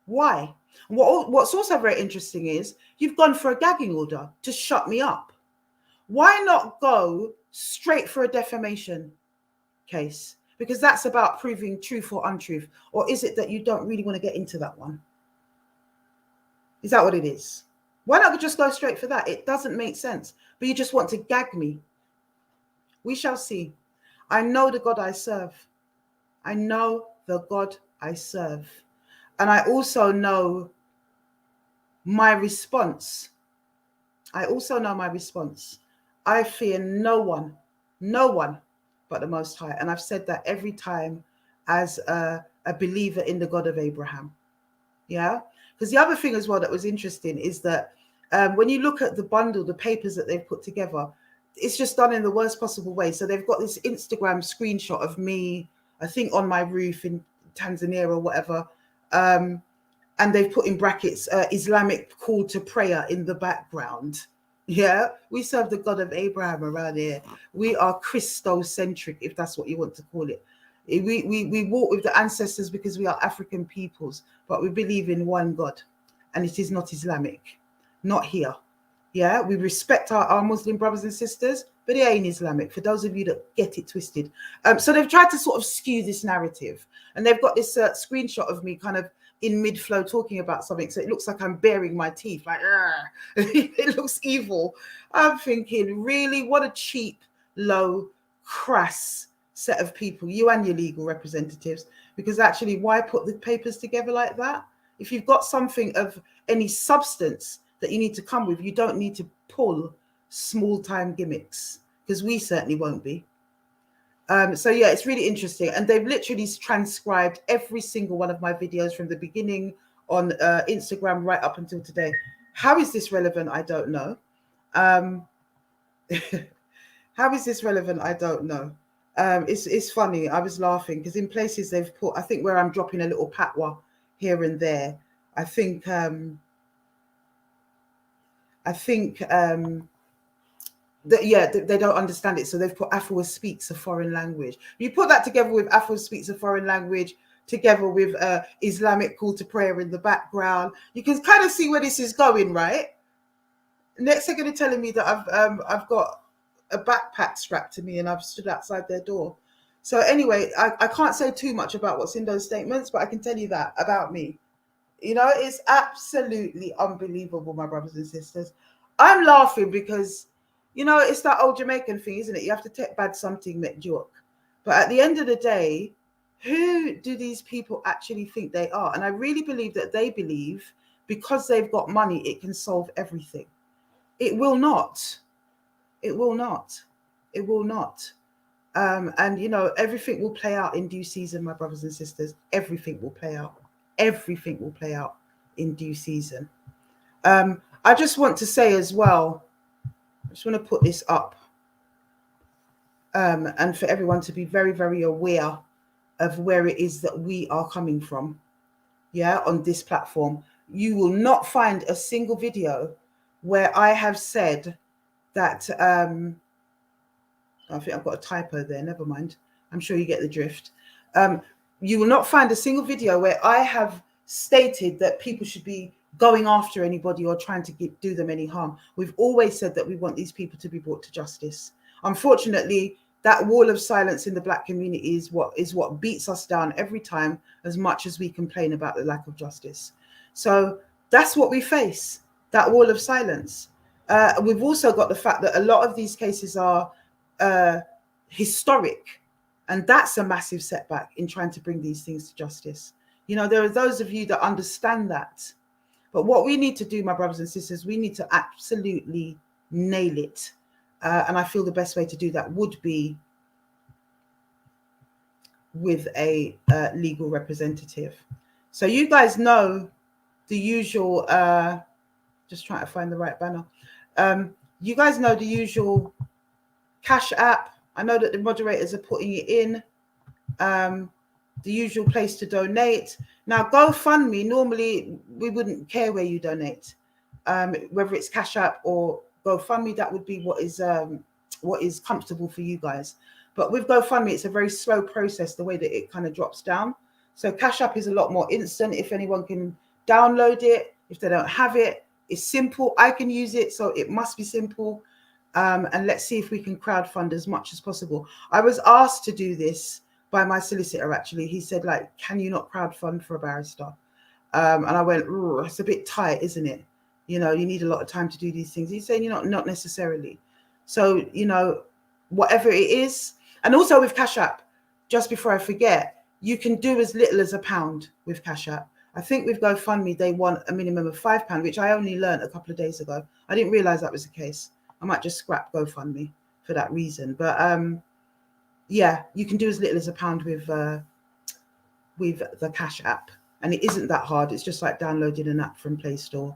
Why? What's also very interesting is you've gone for a gagging order to shut me up. Why not go straight for a defamation case? Because that's about proving truth or untruth. Or is it that you don't really want to get into that one? Is that what it is? Why not just go straight for that? It doesn't make sense. But you just want to gag me. We shall see. I know the God I serve. I know the God I serve. And I also know my response. I fear no one but the Most High. And I've said that every time as a believer in the God of Abraham. Yeah? Because the other thing as well that was interesting is that when you look at the bundle, the papers that they've put together, it's just done in the worst possible way. So they've got this Instagram screenshot of me, I think on my roof in Tanzania or whatever. And they've put in brackets, Islamic call to prayer in the background. Yeah, we serve the God of Abraham around here. We are Christocentric, if that's what you want to call it. We walk with the ancestors because we are African peoples, but we believe in one God, and it is not Islamic, not here. Yeah, we respect our Muslim brothers and sisters, but it ain't Islamic, for those of you that get it twisted. So they've tried to sort of skew this narrative, and they've got this screenshot of me kind of in mid-flow talking about something, so it looks like I'm baring my teeth, like it looks evil. I'm thinking, really, what a cheap, low, crass set of people, you and your legal representatives, because actually, why put the papers together like that? If you've got something of any substance that you need to come with, you don't need to pull small-time gimmicks, because we certainly won't be. So yeah, it's really interesting. And they've literally transcribed every single one of my videos from the beginning on Instagram right up until today. How is this relevant? I don't know. How is this relevant? I don't know. It's funny. I was laughing because in places they've put, I think where I'm dropping a little patwa here and there, I think they don't understand it. So they've put Afua speaks a foreign language. You put that together with Afua speaks a foreign language, together with Islamic call to prayer in the background, you can kind of see where this is going, right? Next, they're going to telling me that I've got a backpack strapped to me and I've stood outside their door. So anyway, I can't say too much about what's in those statements, but I can tell you that about me. You know, it's absolutely unbelievable, my brothers and sisters. I'm laughing because, you know, it's that old Jamaican thing, isn't it? You have to take bad something, make joke. But at the end of the day, who do these people actually think they are? And I really believe that they believe because they've got money, it can solve everything. It will not. It will not. It will not. And, you know, everything will play out in due season, my brothers and sisters. Everything will play out. Everything will play out in due season. I just want to say as well, I just want to put this up and for everyone to be very, very aware of where it is that we are coming from. Yeah, on this platform. You will not find a single video where I have said that, I think I've got a typo there, never mind. I'm sure you get the drift. You will not find a single video where I have stated that people should be going after anybody or trying to do them any harm. We've always said that we want these people to be brought to justice. Unfortunately, that wall of silence in the Black community is what beats us down every time, as much as we complain about the lack of justice. So that's what we face, that wall of silence. We've also got the fact that a lot of these cases are historic, and that's a massive setback in trying to bring these things to justice. You know, there are those of you that understand that, but what we need to do, my brothers and sisters, we need to absolutely nail it, and I feel the best way to do that would be with a legal representative. So you guys know the usual, just trying to find the right banner. You guys know the usual Cash App. I know that the moderators are putting it in. The usual place to donate. Now, GoFundMe, normally we wouldn't care where you donate, whether it's Cash App or GoFundMe. That would be what is comfortable for you guys. But with GoFundMe, it's a very slow process, the way that it kind of drops down. So Cash App is a lot more instant. If anyone can download it, if they don't have it, it's simple. I can use it, so it must be simple. And let's see if we can crowdfund as much as possible. I was asked to do this by my solicitor, actually. He said, like, can you not crowdfund for a barrister? And I went, it's a bit tight, isn't it? You know, you need a lot of time to do these things. He's saying, you know, not necessarily. So, you know, whatever it is. And also with Cash App, just before I forget, you can do as little as £1 with Cash App. I think with GoFundMe, they want a minimum of £5, which I only learned a couple of days ago. I didn't realize that was the case. I might just scrap GoFundMe for that reason. But yeah, you can do as little as £1 with the Cash App. And it isn't that hard. It's just like downloading an app from Play Store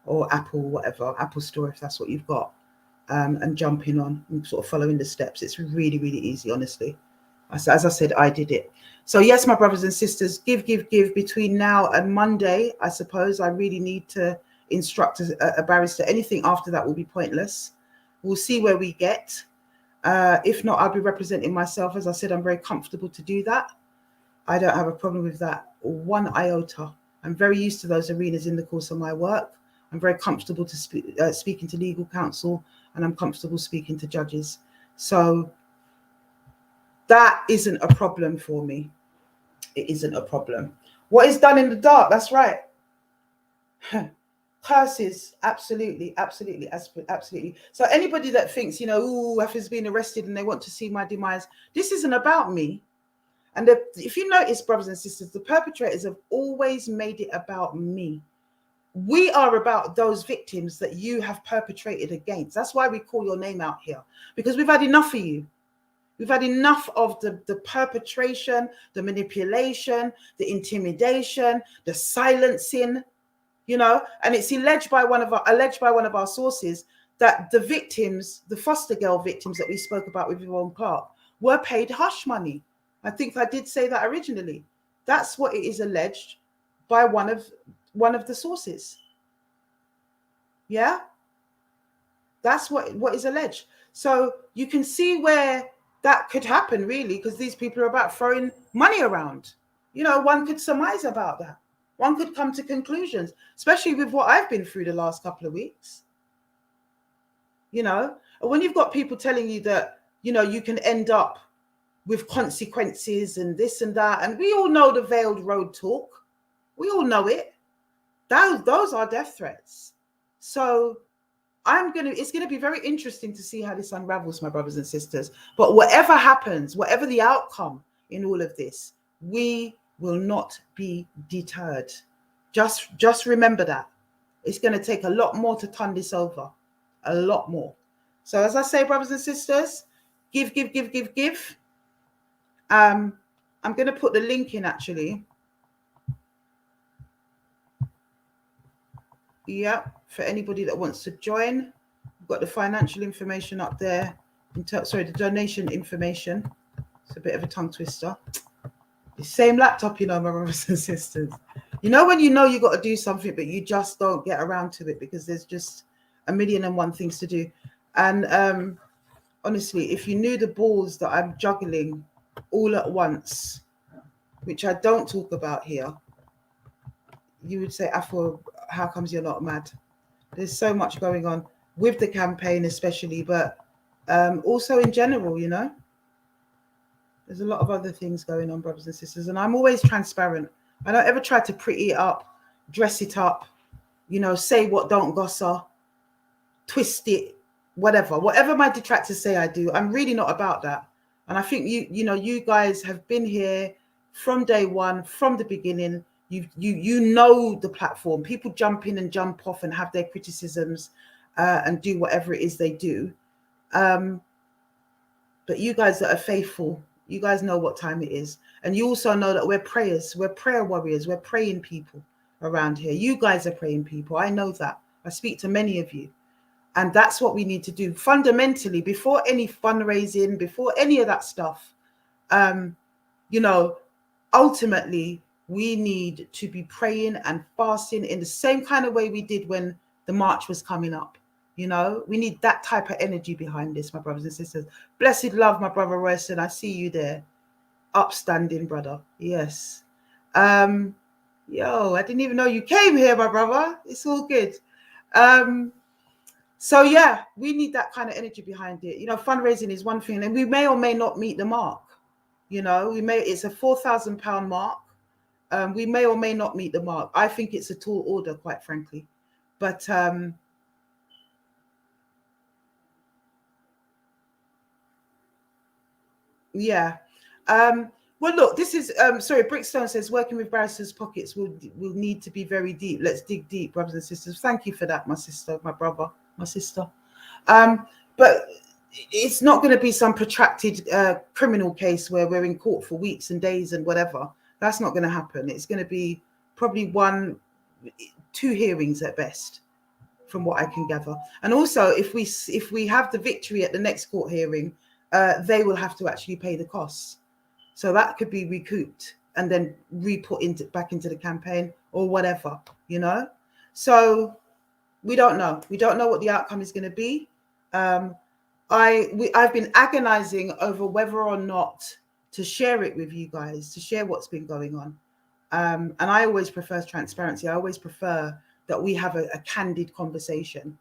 or Apple, whatever, Apple Store, if that's what you've got, and jumping on and sort of following the steps. It's really, really easy, honestly. As I said, I did it. So yes, my brothers and sisters, give. Between now and Monday, I suppose I really need to instruct a barrister. Anything after that will be pointless. We'll see where we get. If not, I'll be representing myself. As I said, I'm very comfortable to do that. I don't have a problem with that one iota. I'm very used to those arenas in the course of my work. I'm very comfortable to speaking to legal counsel, and I'm comfortable speaking to judges. So that isn't a problem for me. It isn't a problem. What is done in the dark? That's right. Curses, absolutely. So anybody that thinks, you know, ooh, Afua's been arrested and they want to see my demise, this isn't about me. And if you notice, brothers and sisters, the perpetrators have always made it about me. We are about those victims that you have perpetrated against. That's why we call your name out here, because we've had enough of you. We've had enough of the perpetration, the manipulation, the intimidation, the silencing, you know. And it's alleged by one of our sources that the victims, the foster girl victims that we spoke about with Yvonne Clark, were paid hush money. I think I did say that originally. That's what it is alleged by one of the sources. Yeah, that's what is alleged. So you can see where that could happen, really, because these people are about throwing money around. You know, one could surmise about that. One could come to conclusions, especially with what I've been through the last couple of weeks. You know, when you've got people telling you that, you know, you can end up with consequences and this and that, and we all know the veiled road talk. We all know it. Those are death threats. So it's going to be very interesting to see how this unravels, my brothers and sisters. But whatever happens, whatever the outcome in all of this, we will not be deterred. Just remember that. It's going to take a lot more to turn this over. A lot more. So as I say, brothers and sisters, give. I'm going to put the link in, actually. Yeah, for anybody that wants to join. We've got the financial information up there. The donation information. It's a bit of a tongue twister. The same laptop, you know, my brothers and sisters. You know when you know you got to do something, but you just don't get around to it because there's just a million and one things to do. And honestly, if you knew the balls that I'm juggling all at once, which I don't talk about here, you would say, Afua, how comes you're not mad? There's so much going on with the campaign especially, but also in general, you know. There's a lot of other things going on, brothers and sisters, and I'm always transparent. I don't ever try to pretty it up, dress it up, you know, say what don't gossa, twist it, whatever my detractors say I do. I'm really not about that. And I think you guys have been here from day one, from the beginning. You know the platform. People jump in and jump off and have their criticisms and do whatever it is they do. But you guys that are faithful, you guys know what time it is. And you also know that we're prayers. We're prayer warriors. We're praying people around here. You guys are praying people. I know that. I speak to many of you. And that's what we need to do fundamentally before any fundraising, before any of that stuff. You know, ultimately, we need to be praying and fasting in the same kind of way we did when the march was coming up. You know, we need that type of energy behind this, my brothers and sisters. Blessed love, my brother Richardson. I see you there. Upstanding, brother. Yes. Yo, I didn't even know you came here, my brother. It's all good. So yeah, we need that kind of energy behind it. You know, fundraising is one thing, and we may or may not meet the mark. You know, it's a £4,000 mark. We may or may not meet the mark. I think it's a tall order, quite frankly. But yeah. Well, look, this is sorry, Brickstone says working with barristers' pockets will need to be very deep. Let's dig deep, brothers and sisters. Thank you for that, my sister, my brother, my sister. But it's not going to be some protracted criminal case where we're in court for weeks and days and whatever. That's not going to happen. It's going to be probably 1-2 hearings at best, from what I can gather. And also, if we have the victory at the next court hearing, they will have to actually pay the costs. So that could be recouped and then re-put back into the campaign or whatever, you know. So we don't know. We don't know what the outcome is going to be. I've been agonizing over whether or not to share it with you guys, to share what's been going on. And I always prefer transparency. I always prefer that we have a candid conversation.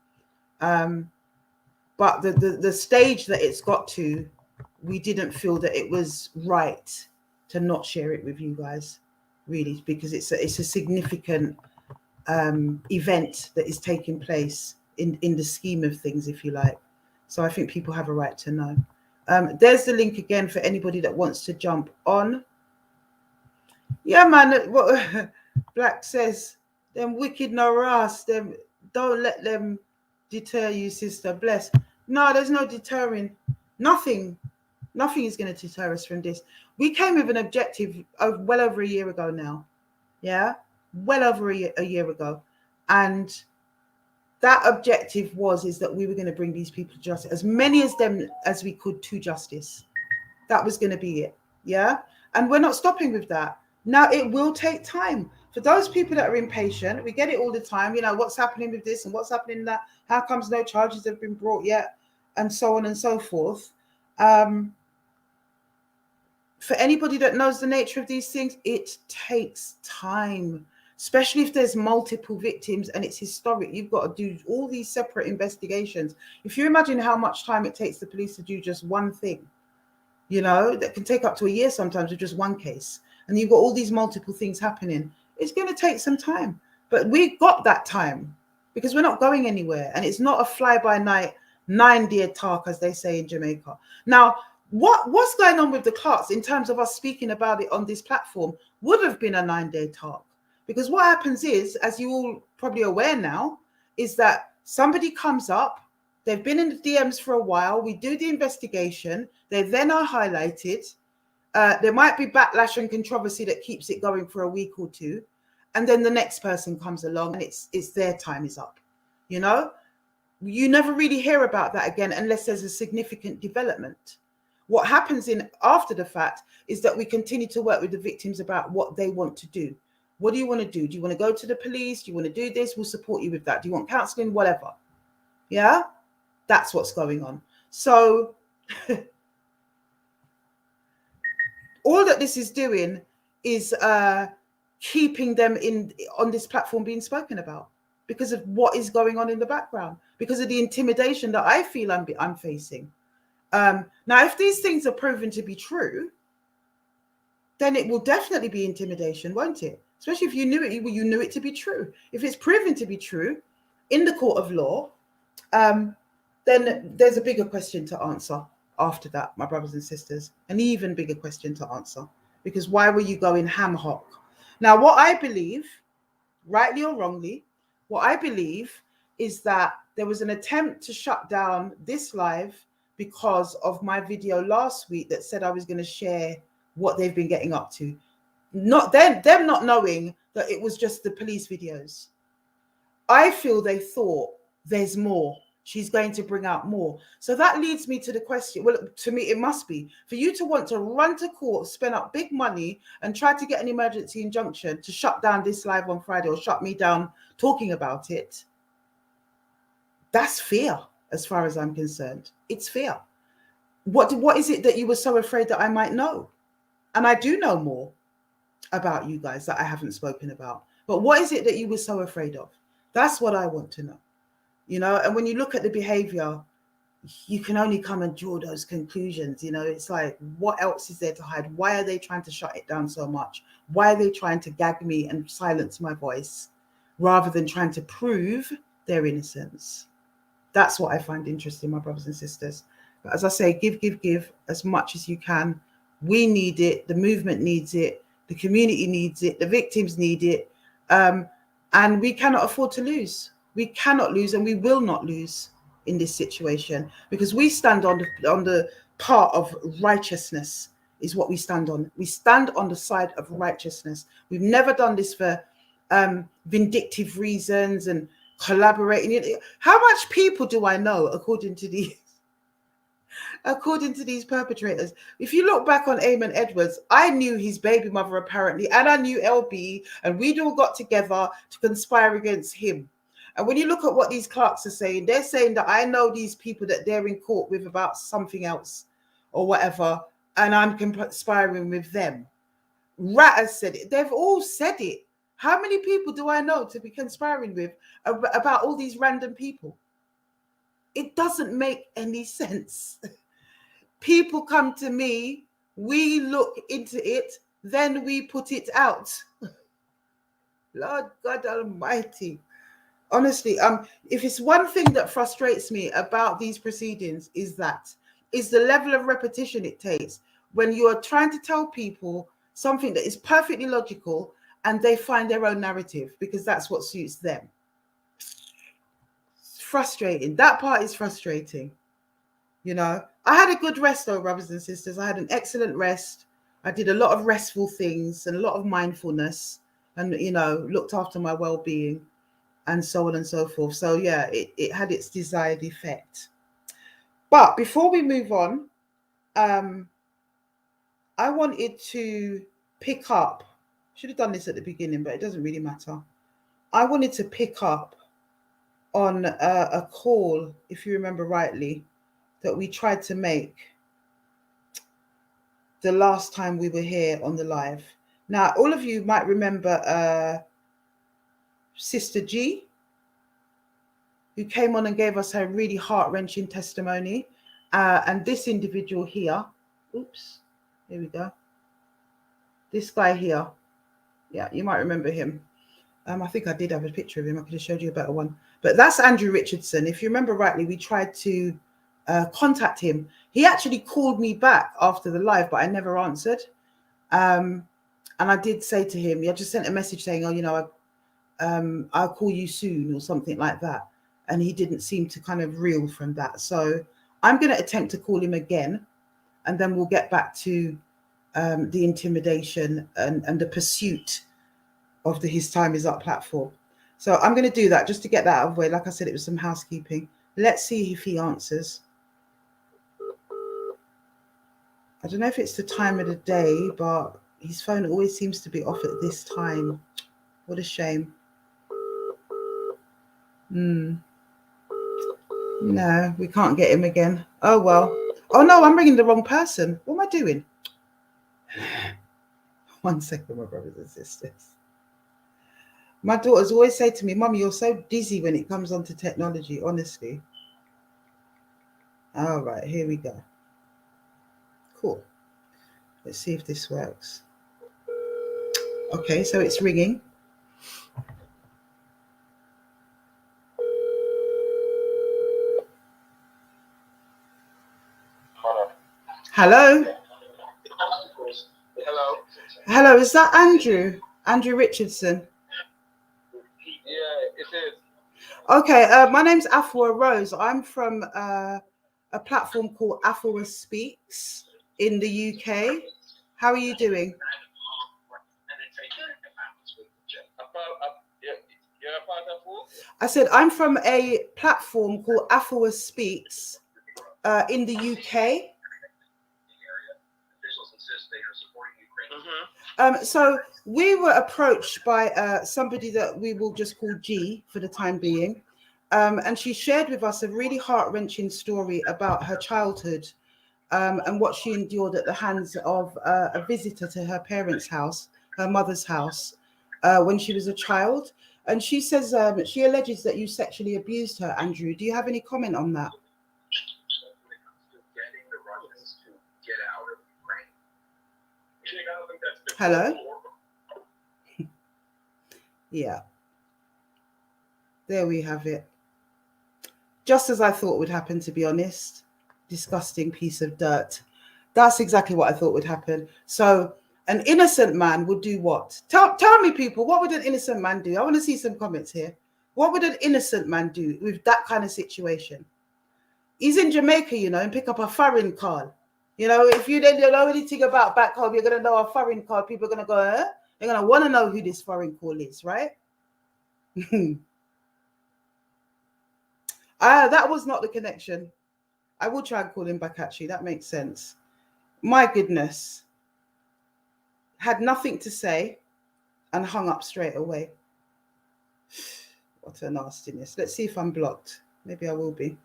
But the stage that it's got to, we didn't feel that it was right to not share it with you guys, really, because it's a significant event that is taking place in the scheme of things, if you like. So I think people have a right to know. There's the link again for anybody that wants to jump on. Yeah, man. What Black says, them wicked no ras, them don't let them deter you, sister. Bless. No, there's no deterring. Nothing is going to deter us from this. We came with an objective of well over a year ago now. Yeah, well over a year ago. And that objective is that we were going to bring these people to justice, as many of them as we could, to justice. That was going to be it. Yeah. And we're not stopping with that. Now, it will take time. For those people that are impatient, we get it all the time. You know, what's happening with this and what's happening with that? How comes no charges have been brought yet? and so on and so forth. For anybody that knows the nature of these things, it takes time, especially if there's multiple victims and it's historic. You've got to do all these separate investigations. If you imagine how much time it takes the police to do just one thing, you know, that can take up to a year sometimes with just one case, and you've got all these multiple things happening, it's going to take some time. But we've got that time because we're not going anywhere, and it's not a fly-by-night 9-day talk, as they say in Jamaica. Now, what's going on with the Clarks in terms of us speaking about it on this platform would have been a 9-day talk, because what happens is, as you all probably aware now, is that somebody comes up, they've been in the DMs for a while, we do the investigation, they then are highlighted, there might be backlash and controversy that keeps it going for a week or two, and then the next person comes along and it's their time is up. You know, you never really hear about that again unless there's a significant development. What happens in after the fact is that we continue to work with the victims about what they want to do. What do you want to do? Do you want to go to the police? Do you want to do this? We'll support you with that. Do you want counseling? Whatever. Yeah, that's what's going on. So all that this is doing is keeping them on this platform being spoken about because of what is going on in the background, because of the intimidation that I feel I'm facing. Now, if these things are proven to be true, then it will definitely be intimidation, won't it? Especially if you knew it to be true. If it's proven to be true in the court of law, then there's a bigger question to answer after that, my brothers and sisters, an even bigger question to answer, because why were you going ham hock? Now, what I believe, rightly or wrongly, what I believe is that there was an attempt to shut down this live because of my video last week that said I was going to share what they've been getting up to. Not them not knowing that it was just the police videos. I feel they thought there's more. She's going to bring out more. So that leads me to the question. Well, to me, it must be for you to want to run to court, spend up big money and try to get an emergency injunction to shut down this live on Friday or shut me down talking about it. That's fear, as far as I'm concerned. It's fear. What is it that you were so afraid that I might know? And I do know more about you guys that I haven't spoken about. But what is it that you were so afraid of? That's what I want to know. You know, and when you look at the behavior, you can only come and draw those conclusions. You know, it's like, what else is there to hide? Why are they trying to shut it down so much? Why are they trying to gag me and silence my voice rather than trying to prove their innocence? That's what I find interesting, my brothers and sisters. But as I say, give as much as you can. We need it. The movement needs it. The community needs it. The victims need it. And we cannot afford to lose. We cannot lose, and we will not lose in this situation, because we stand on the part of righteousness is what we stand on. We stand on the side of righteousness. We've never done this for vindictive reasons and collaborating. How much people do I know according to these perpetrators? If you look back on Eamon Edwards, I knew his baby mother apparently, and I knew LB, and we'd all got together to conspire against him. And when you look at what these Clarks are saying, they're saying that I know these people that they're in court with about something else or whatever, and I'm conspiring with them. Rat has said it. They've all said it. How many people do I know to be conspiring with about all these random people? It doesn't make any sense. People come to me, we look into it, then we put it out. Lord God Almighty. Honestly, if it's one thing that frustrates me about these proceedings is the level of repetition it takes when you are trying to tell people something that is perfectly logical and they find their own narrative because that's what suits them. It's frustrating. That part is frustrating. You know, I had a good rest though, brothers and sisters. I had an excellent rest. I did a lot of restful things and a lot of mindfulness and, you know, looked after my well-being and so on and so forth. So yeah, it had its desired effect. But before we move on, I wanted to pick up, should have done this at the beginning, but it doesn't really matter. I wanted to pick up on a call, if you remember rightly, that we tried to make the last time we were here on the live. Now, all of you might remember Sister G, who came on and gave us her really heart-wrenching testimony. And this individual here, oops, here we go. This guy here, yeah, you might remember him. I think I did have a picture of him. I could have showed you a better one. But that's Andrew Richardson. If you remember rightly, we tried to contact him. He actually called me back after the live, but I never answered. And I did say to him, I just sent a message saying, oh, you know, I'll call you soon or something like that. And he didn't seem to kind of reel from that. So I'm going to attempt to call him again, and then we'll get back to the intimidation and the pursuit of the His Time Is Up platform. So I'm going to do that just to get that out of the way. Like I said, it was some housekeeping. Let's see if he answers. I don't know if it's the time of the day, but his phone always seems to be off at this time. What a shame. No, we can't get him again. Oh, well. Oh, no, I'm ringing the wrong person. What am I doing? 1 second, my brothers and sisters. My daughters always say to me, Mummy, you're so dizzy when it comes onto technology, honestly. All right, here we go. Cool. Let's see if this works. Okay, so it's ringing. Hello? Hello. Hello, is that Andrew? Andrew Richardson? Yeah, it is. Okay, my name's Afua Rose. I'm from a platform called Afua Speaks in the UK. How are you doing? You're a part of who? I said I'm from a platform called Afua Speaks in the UK. So we were approached by somebody that we will just call G for the time being. And she shared with us a really heart-wrenching story about her childhood and what she endured at the hands of a visitor to her parents' house, her mother's house, when she was a child. And she says, she alleges that you sexually abused her, Andrew. Do you have any comment on that? Hello? Yeah. There we have it. Just as I thought would happen, to be honest. Disgusting piece of dirt. That's exactly what I thought would happen. So an innocent man would do what? Tell me, people, what would an innocent man do? I want to see some comments here. What would an innocent man do with that kind of situation? He's in Jamaica, you know, and pick up a foreign card. You know, if you don't know anything about back home, you're going to know a foreign call. People are going to go, eh? They're going to want to know who this foreign call is, right? That was not the connection. I will try and call him back, actually. That makes sense. My goodness. Had nothing to say and hung up straight away. What a nastiness. Let's see if I'm blocked. Maybe I will be.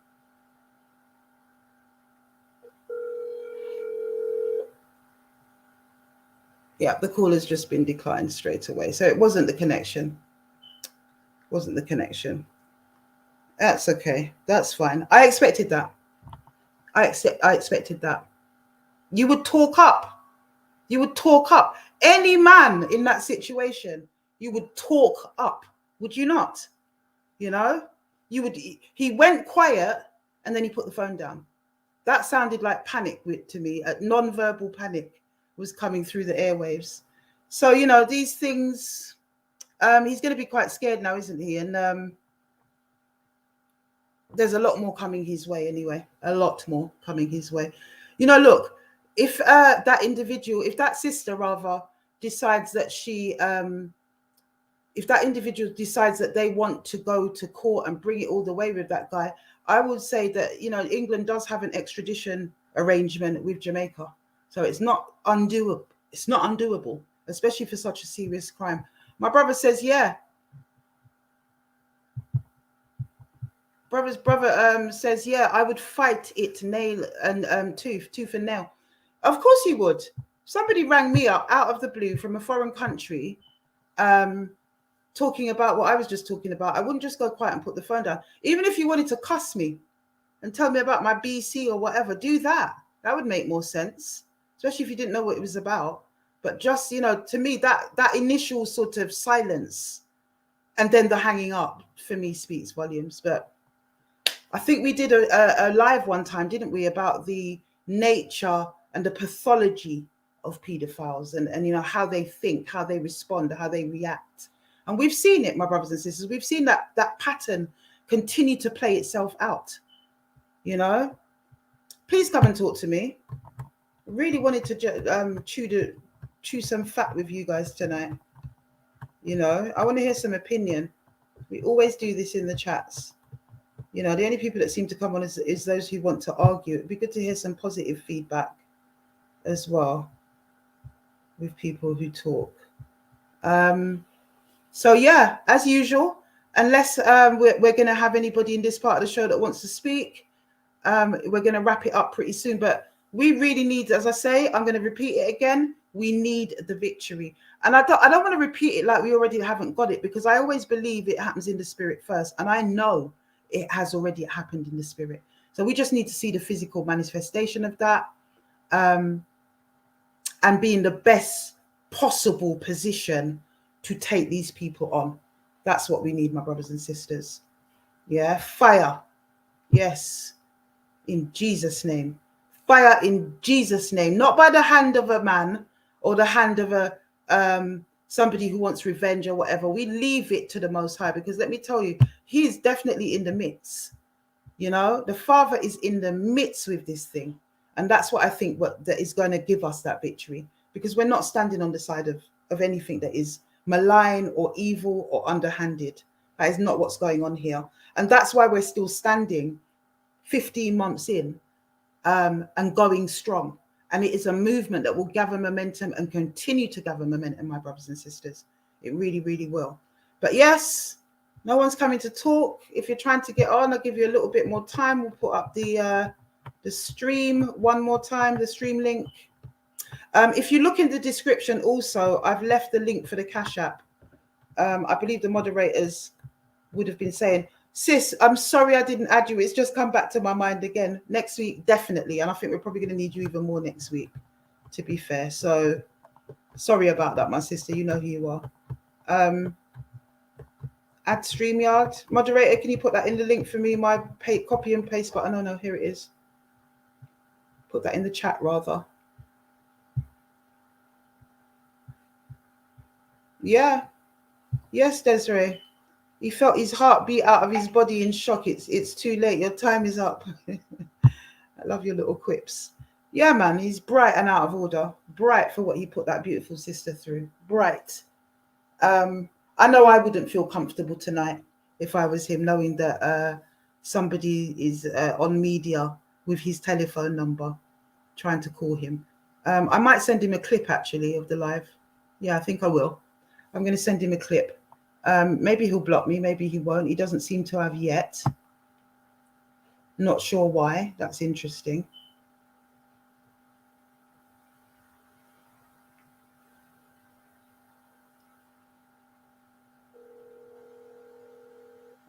Yeah, the call has just been declined straight away. So it wasn't the connection. Wasn't the connection. That's okay. That's fine. I expected that. I expected that. You would talk up. You would talk up. Any man in that situation, you would talk up. Would you not? You know? You would. He went quiet and then he put the phone down. That sounded like panic to me. Non-verbal panic was coming through the airwaves. So, you know, these things, he's going to be quite scared now, isn't he? And there's a lot more coming his way anyway. A lot more coming his way. You know, look, if that individual, if that sister rather decides that she, if that individual decides that they want to go to court and bring it all the way with that guy, I would say that, you know, England does have an extradition arrangement with Jamaica. So it's not undoable. It's not undoable, especially for such a serious crime. My brother says, yeah. Brother says, yeah, I would fight it nail and tooth and nail. Of course you would. Somebody rang me up out of the blue from a foreign country, talking about what I was just talking about. I wouldn't just go quiet and put the phone down. Even if you wanted to cuss me and tell me about my BC or whatever, do that. That would make more sense, especially if you didn't know what it was about. But just, you know, to me, that initial sort of silence and then the hanging up for me speaks volumes. But I think we did a live one time, didn't we, about the nature and the pathology of pedophiles and you know, how they think, how they respond, how they react. And we've seen it, my brothers and sisters. We've seen that pattern continue to play itself out, you know. Please come and talk to me. I really wanted to chew some fat with you guys tonight. You know, I want to hear some opinion. We always do this in the chats. You know, the only people that seem to come on is those who want to argue. It'd be good to hear some positive feedback as well with people who talk. So yeah, as usual, unless we're going to have anybody in this part of the show that wants to speak, we're going to wrap it up pretty soon. But we really need, as I say, I'm going to repeat it again. We need the victory. And I don't want to repeat it like we already haven't got it, because I always believe it happens in the spirit first. And I know it has already happened in the spirit. So we just need to see the physical manifestation of that, and be in the best possible position to take these people on. That's what we need, my brothers and sisters. Yeah, fire. Yes, in Jesus' name. Fire in Jesus' name, not by the hand of a man or the hand of a somebody who wants revenge or whatever. We leave it to the Most High, because let me tell you, he is definitely in the midst. You know, the Father is in the midst with this thing. And that's what I think that is going to give us that victory, because we're not standing on the side of anything that is malign or evil or underhanded. That is not what's going on here. And that's why we're still standing 15 months in, and going strong. And it is a movement that will gather momentum and continue to gather momentum, my brothers and sisters. It really, really will. But yes, no one's coming to talk. If you're trying to get on, I'll give you a little bit more time. We'll put up the stream one more time, the stream link. If you look in the description also, I've left the link for the Cash App. I believe the moderators would have been saying, sis, I'm sorry I didn't add you. It's just come back to my mind again. Next week, definitely. And I think we're probably going to need you even more next week, to be fair. So sorry about that, my sister. You know who you are. Add StreamYard. Moderator, can you put that in the link for me? My copy and paste button. Oh, no, here it is. Put that in the chat, rather. Yeah. Yes, Desiree. He felt his heart beat out of his body in shock. It's too late. Your time is up. I love your little quips. Yeah, man, he's bright and out of order. Bright for what he put that beautiful sister through. Bright. I know I wouldn't feel comfortable tonight if I was him, knowing that somebody is on media with his telephone number trying to call him. I might send him a clip, actually, of the live. Yeah, I think I will. I'm going to send him a clip. Maybe he'll block me, maybe he won't. He doesn't seem to have yet. Not sure why. That's interesting.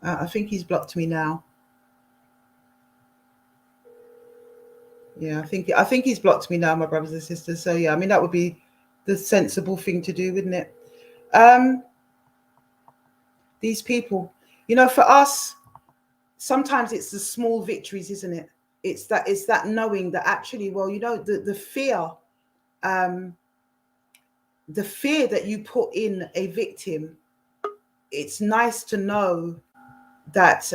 I think he's blocked me now. Yeah, I think he's blocked me now, my brothers and sisters. So yeah, I mean, that would be the sensible thing to do, wouldn't it? These people, you know, for us, sometimes it's the small victories, isn't it? It's that knowing that actually, well, you know, the fear that you put in a victim, it's nice to know that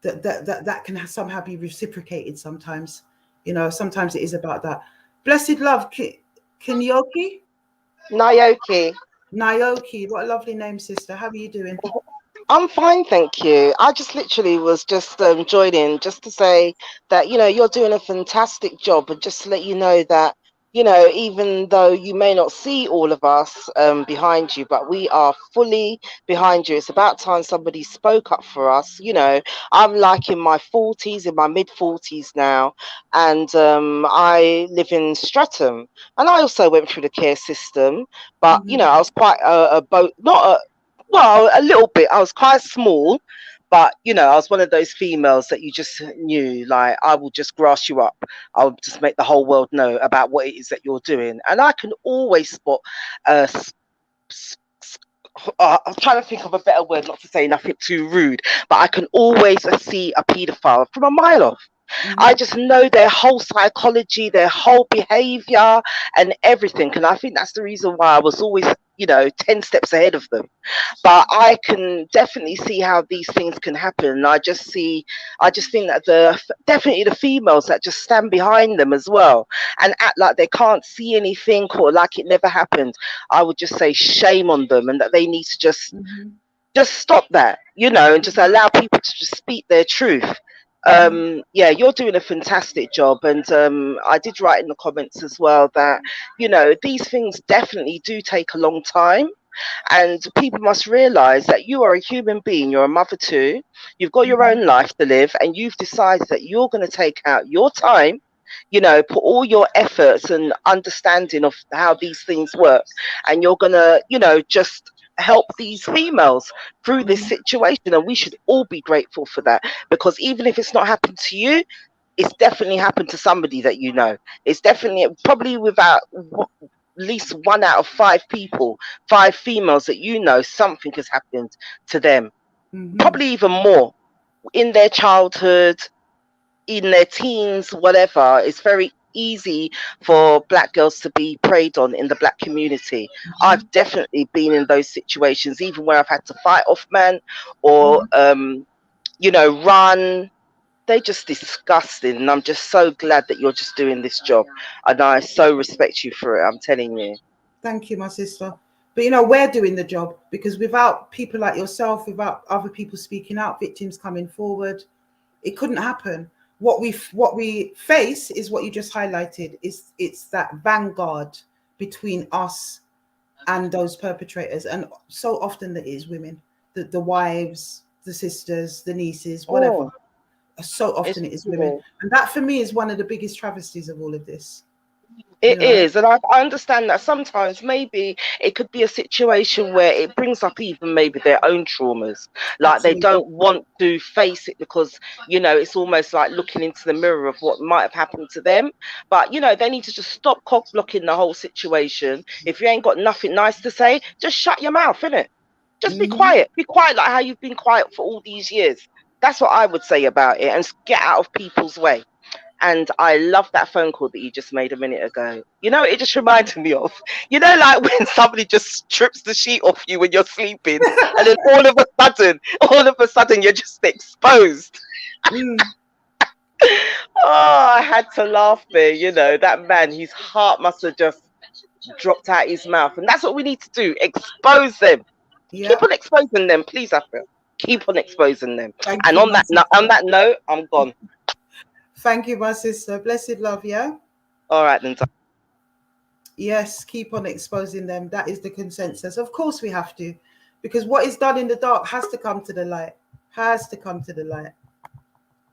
that can somehow be reciprocated sometimes. You know, sometimes it is about that. Blessed love, Kinyoki? Naoki, what a lovely name, sister. How are you doing? I'm fine, thank you. I just literally was just joining just to say that, you know, you're doing a fantastic job, and just to let you know that, you know, even though you may not see all of us behind you, but we are fully behind you. It's about time somebody spoke up for us. You know, I'm like in my 40s, in my mid 40s now, and I live in Streatham, and I also went through the care system, but you know, I was quite not a, well, a little bit. I was quite small, but you know, I was one of those females that you just knew, like, I will just grass you up. I'll just make the whole world know about what it is that you're doing. And I can always spot uh, I'm trying to think of a better word, not to say nothing too rude, but I can always see a paedophile from a mile off. I just know their whole psychology, their whole behavior and everything. And I think that's the reason why I was always, you know, 10 steps ahead of them. But I can definitely see how these things can happen. I just think that definitely the females that just stand behind them as well and act like they can't see anything or like it never happened. I would just say shame on them, and that they need to just stop that, you know, and just allow people to just speak their truth. Yeah, you're doing a fantastic job, and I did write in the comments as well that, you know, these things definitely do take a long time, and people must realize that you are a human being. You're a mother too. You've got your own life to live, and you've decided that you're going to take out your time, you know, put all your efforts and understanding of how these things work, and you're going to, you know, just help these females through this situation. And we should all be grateful for that, because even if it's not happened to you, it's definitely happened to somebody that you know. It's definitely, probably without at least 1 out of 5 people, 5 females that you know, something has happened to them. Probably even more in their childhood, in their teens, whatever. It's very easy for black girls to be preyed on in the black community. I've definitely been in those situations, even where I've had to fight off men or you know, run. They're just disgusting, and I'm just so glad that you're just doing this job, and I so respect you for it, I'm telling you. Thank you, my sister. But you know, we're doing the job, because without people like yourself, without other people speaking out, victims coming forward, it couldn't happen. What we face is what you just highlighted. It's that vanguard between us and those perpetrators, and so often that is women, the wives, the sisters, the nieces, whatever. So often it is women, and that for me is one of the biggest travesties of all of this. It is, and I understand that sometimes maybe it could be a situation where it brings up even maybe their own traumas, like they don't want to face it, because, you know, it's almost like looking into the mirror of what might have happened to them. But, you know, they need to just stop cock blocking the whole situation. If you ain't got nothing nice to say, just shut your mouth, innit? Just be quiet like how you've been quiet for all these years. That's what I would say about it, and get out of people's way. And I love that phone call that you just made a minute ago. You know, it just reminded me of, you know, like when somebody just strips the sheet off you when you're sleeping, and then all of a sudden you're just exposed. Oh, I had to laugh there. You know, that man, his heart must have just dropped out his mouth. And that's what we need to do, expose them. Keep on exposing them, please, Afua. Keep on exposing them. And on that note, I'm gone. Thank you, my sister. Blessed love, yeah? All right, then. Yes, keep on exposing them. That is the consensus. Of course we have to, because what is done in the dark has to come to the light. Has to come to the light.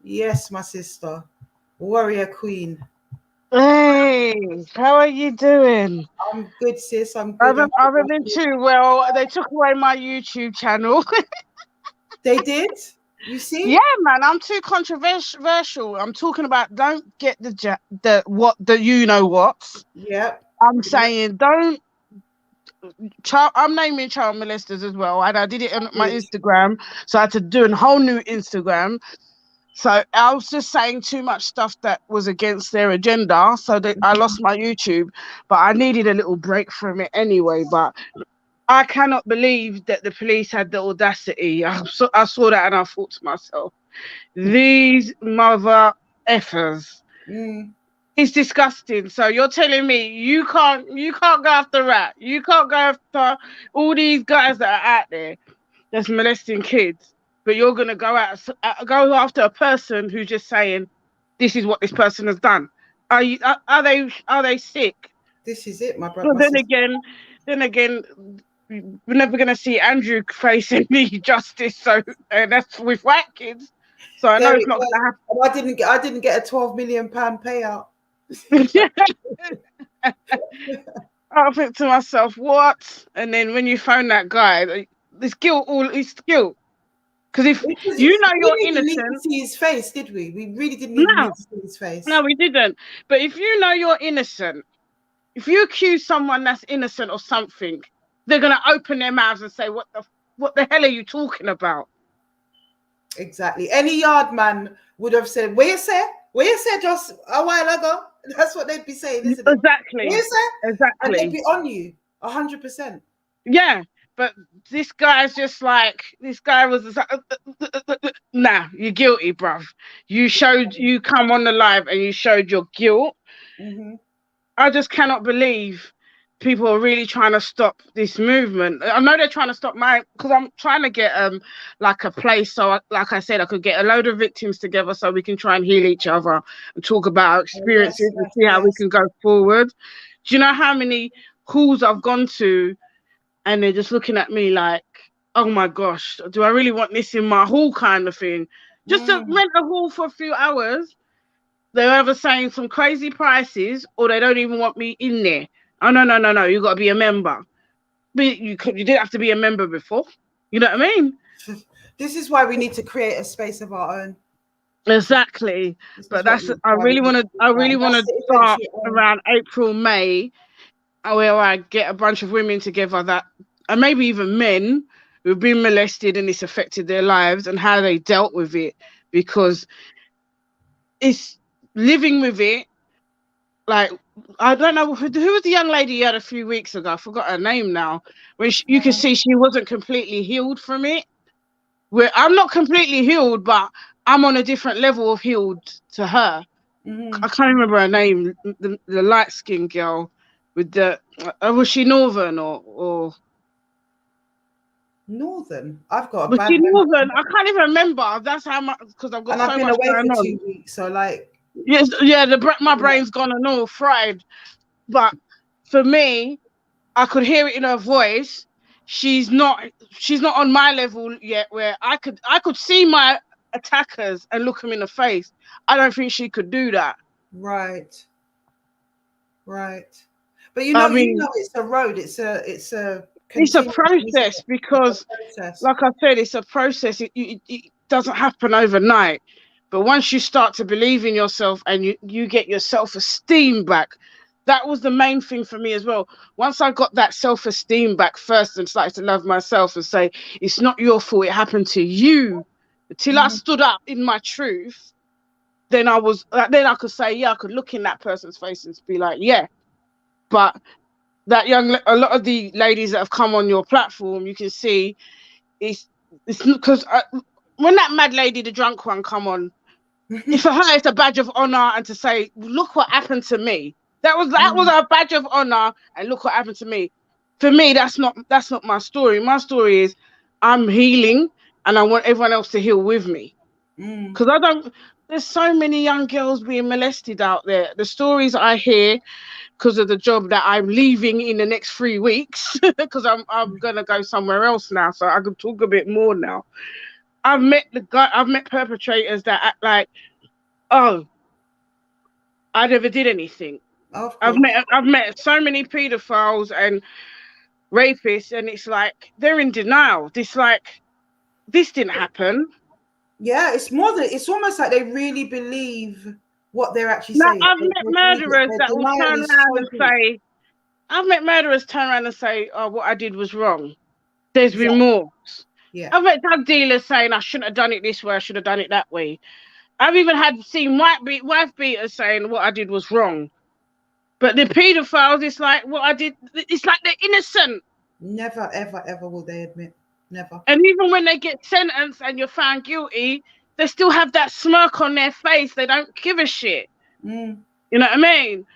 Yes, my sister. Warrior Queen. Hey, how are you doing? I'm good, sis. I'm good. I haven't been too well. They took away my YouTube channel. They did? You see? Yeah, man, I'm too controversial. I'm talking about don't get the you know what. Yeah. I'm saying don't. I'm naming child molesters as well, and I did it on my Instagram, so I had to do a whole new Instagram. So I was just saying too much stuff that was against their agenda, so that I lost my YouTube. But I needed a little break from it anyway. But I cannot believe that the police had the audacity. I saw that and I thought to myself, these mother effers. It's disgusting. So you're telling me you can't go after Rat. You can't go after all these guys that are out there that's molesting kids, but you're gonna go after a person who's just saying this is what this person has done. Are they sick? This is it, my brother. Well, then again, we're never gonna see Andrew face any justice. So that's with white kids. So I know There it's it not goes. gonna happen. Oh, I didn't get a £12 million payout. I think to myself, what? And then when you phone that guy, it's guilt. It's guilt. Because if you know you're we didn't need to innocent, see his face, did we? We really didn't even no, need to see his face. no, we didn't. But if you know you're innocent, if you accuse someone that's innocent of something, they're gonna open their mouths and say, "What the hell are you talking about?" Exactly. Any yard man would have said, "Where you say? Where you say just a while ago?" That's what they'd be saying, isn't it? Exactly. Where you say? Exactly. And they'd be on you 100%. Yeah, but this guy's just like, this guy was nah, you're guilty, bruv. You come on the live and you showed your guilt. Mm-hmm. I just cannot believe people are really trying to stop this movement. I know they're trying to stop because I'm trying to get like a place, so like I said, I could get a load of victims together so we can try and heal each other and talk about our experiences and see how we can go forward. Do you know how many calls I've gone to and they're just looking at me like, oh my gosh, do I really want this in my hall kind of thing? Just to rent a hall for a few hours. They're either saying some crazy prices or they don't even want me in there. Oh, no. You got to be a member. But you didn't have to be a member before. You know what I mean? This is why we need to create a space of our own. Exactly. But I really want to start around April, May, where I get a bunch of women together and maybe even men who've been molested and it's affected their lives and how they dealt with it, because it's living with it. Like, I don't know who was the young lady you had a few weeks ago. I forgot her name now. When you can see she wasn't completely healed from it. Where I'm not completely healed, but I'm on a different level of healed to her. I can't remember her name. The light skinned girl with the was she Northern or Northern? I've got a was bad she memory. Northern? I can't even remember. That's how much, because I've got so much going on. 2 weeks, so like yes, yeah. My brain's gone and all fried. But for me, I could hear it in her voice. She's not on my level yet, where I could see my attackers and look them in the face. I don't think she could do that. Right. But you know it's a road. It's a process, because like I said, it's a process. It doesn't happen overnight. But once you start to believe in yourself and you get your self-esteem back, that was the main thing for me as well. Once I got that self-esteem back first and started to love myself and say, it's not your fault, it happened to you. Till I stood up in my truth, then I could say, yeah, I could look in that person's face and be like, yeah. But a lot of the ladies that have come on your platform, you can see it's because when that mad lady, the drunk one, come on, for her it's a badge of honor, and to say, look what happened to me. That was a badge of honor, and look what happened to me. For me, that's not my story. My story is I'm healing, and I want everyone else to heal with me. Because there's so many young girls being molested out there. The stories I hear, because of the job that I'm leaving in the next 3 weeks, because I'm gonna go somewhere else now, so I can talk a bit more now. I've met perpetrators that act like, oh, I never did anything. I've met so many pedophiles and rapists, and it's like they're in denial. This didn't happen. Yeah, it's almost like they really believe what they're actually saying. I've met murderers that will turn around and say, oh, what I did was wrong. There's remorse. Yeah. I've met drug dealers saying, I shouldn't have done it this way, I should have done it that way. I've even seen wife beaters saying what I did was wrong. But the pedophiles, it's like what I did, it's like they're innocent. Never, ever, ever will they admit. Never. And even when they get sentenced and you're found guilty, they still have that smirk on their face. They don't give a shit. You know what I mean?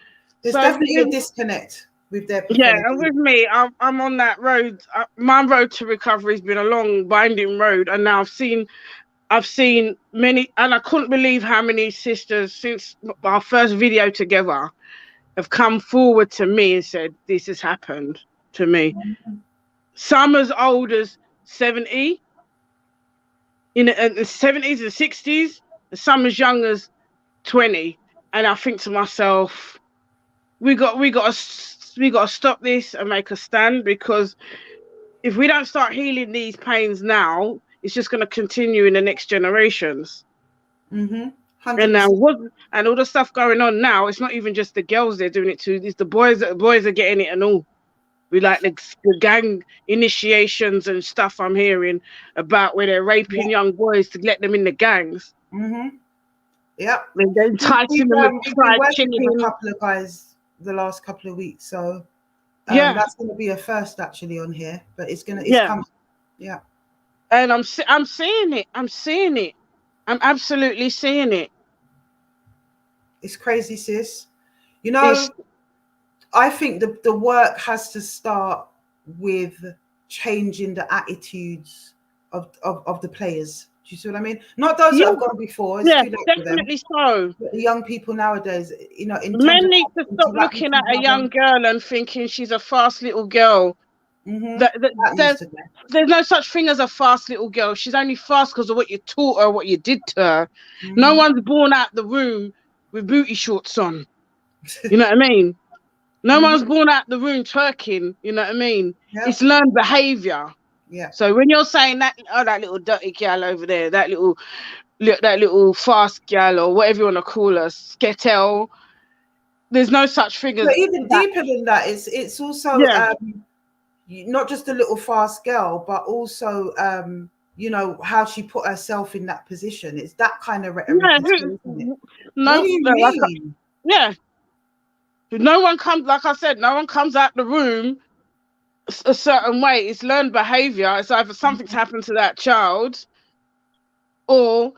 There's definitely a disconnect with their pathology. Yeah, and with me, I'm on that road. My road to recovery has been a long, winding road, and now I've seen many, and I couldn't believe how many sisters since our first video together have come forward to me and said, this has happened to me. Some as old as 70, in the 70s and 60s, and some as young as 20. And I think to myself, we got to stop this and make a stand, because if we don't start healing these pains now, it's just going to continue in the next generations. And now and all the stuff going on now, it's not even just the girls they're doing it to, it's the boys. The boys are getting it and all. We like the gang initiations and stuff I'm hearing about, where they're raping young boys to let them in the gangs. Yep. They're enticing them with fried chicken. A couple of guys the last couple of weeks, so that's going to be a first actually on here, but it's coming. Yeah. And I'm seeing it. I'm absolutely seeing it. It's crazy, sis. You know, I think the work has to start with changing the attitudes of the players. Do you see what I mean? Not those that have gone before. It's definitely so. But the young people nowadays, you know, men need to stop looking at a young girl and thinking she's a fast little girl. There's no such thing as a fast little girl. She's only fast because of what you taught her, what you did to her. No one's born out the room with booty shorts on. You know what I mean? No one's born out the room twerking. You know what I mean? It's learned behavior. Yeah. So when you're saying that, that little dirty gal over there, that little fast gal, or whatever you want to call her, skettel, there's no such thing as. But even deeper than that, it's also not just a little fast girl, but also you know, how she put herself in that position. It's that kind of rhetoric, isn't it? What do you mean? No one comes, like I said, no one comes out the room a certain way. It's learned behavior. It's either something's happened to that child, or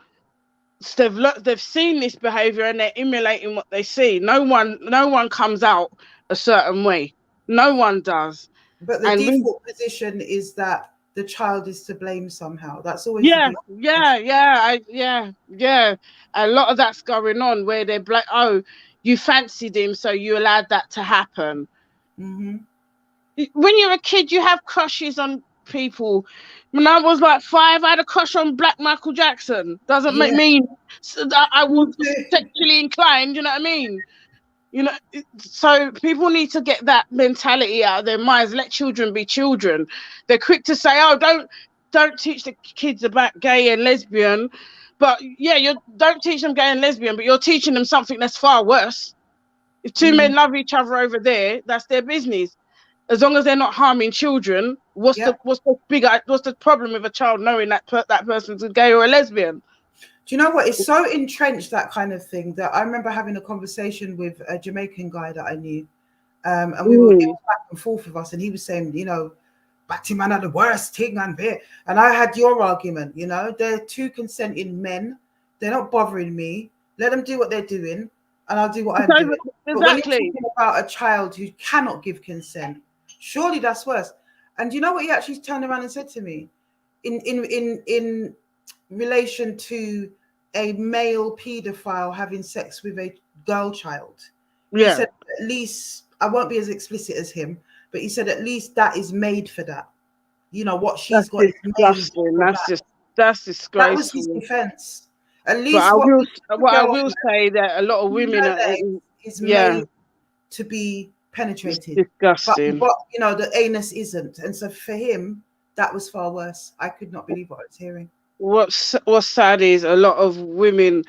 they've seen this behavior and they're emulating what they see. No one comes out a certain way. No one does. But the default position is that the child is to blame somehow. That's always yeah. A lot of that's going on, where they're like, oh, you fancied him, so you allowed that to happen. When you're a kid, you have crushes on people. When I was like 5, I had a crush on Black Michael Jackson. Doesn't make me that I was sexually inclined. You know what I mean? You know, so people need to get that mentality out of their minds. Let children be children. They're quick to say, "Oh, don't teach the kids about gay and lesbian," but you don't teach them gay and lesbian, but you're teaching them something that's far worse. If two men love each other over there, that's their business. As long as they're not harming children, what's the problem with a child knowing that that person's a gay or a lesbian? Do you know what? It's so entrenched, that kind of thing, that I remember having a conversation with a Jamaican guy that I knew, and we were back and forth with us, and he was saying, you know, Batty man are the worst thing and bit. And I had your argument, you know, they're two consenting men. They're not bothering me. Let them do what they're doing, and I'll do what I'm doing. But when you're talking about a child who cannot give consent, surely that's worse. And you know what he actually turned around and said to me? In relation to a male paedophile having sex with a girl child. He said, at least, I won't be as explicit as him, but he said at least that is made for that. You know, what she's got is made for that. That's disgraceful. That was his defense. At least I will say that a lot of women is made to be penetrated. It's disgusting. But you know, the anus isn't. And so for him, that was far worse. I could not believe what I was hearing. What's sad is a lot of women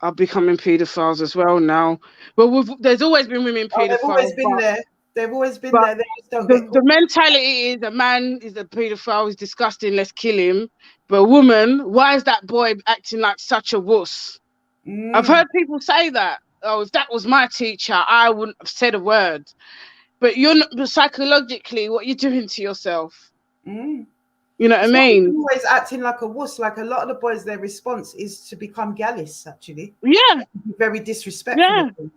are becoming paedophiles as well now. Well, there's always been women paedophiles. They've always been there. They've always been there. They just don't get caught. The mentality is a man is a paedophile, he's disgusting, let's kill him. But a woman, why is that boy acting like such a wuss? I've heard people say that. Oh, if that was my teacher, I wouldn't have said a word. But you're not, psychologically, what you're doing to yourself. You know what I mean? Always acting like a wuss. Like a lot of the boys, their response is to become gallus, actually. Yeah. Very disrespectful.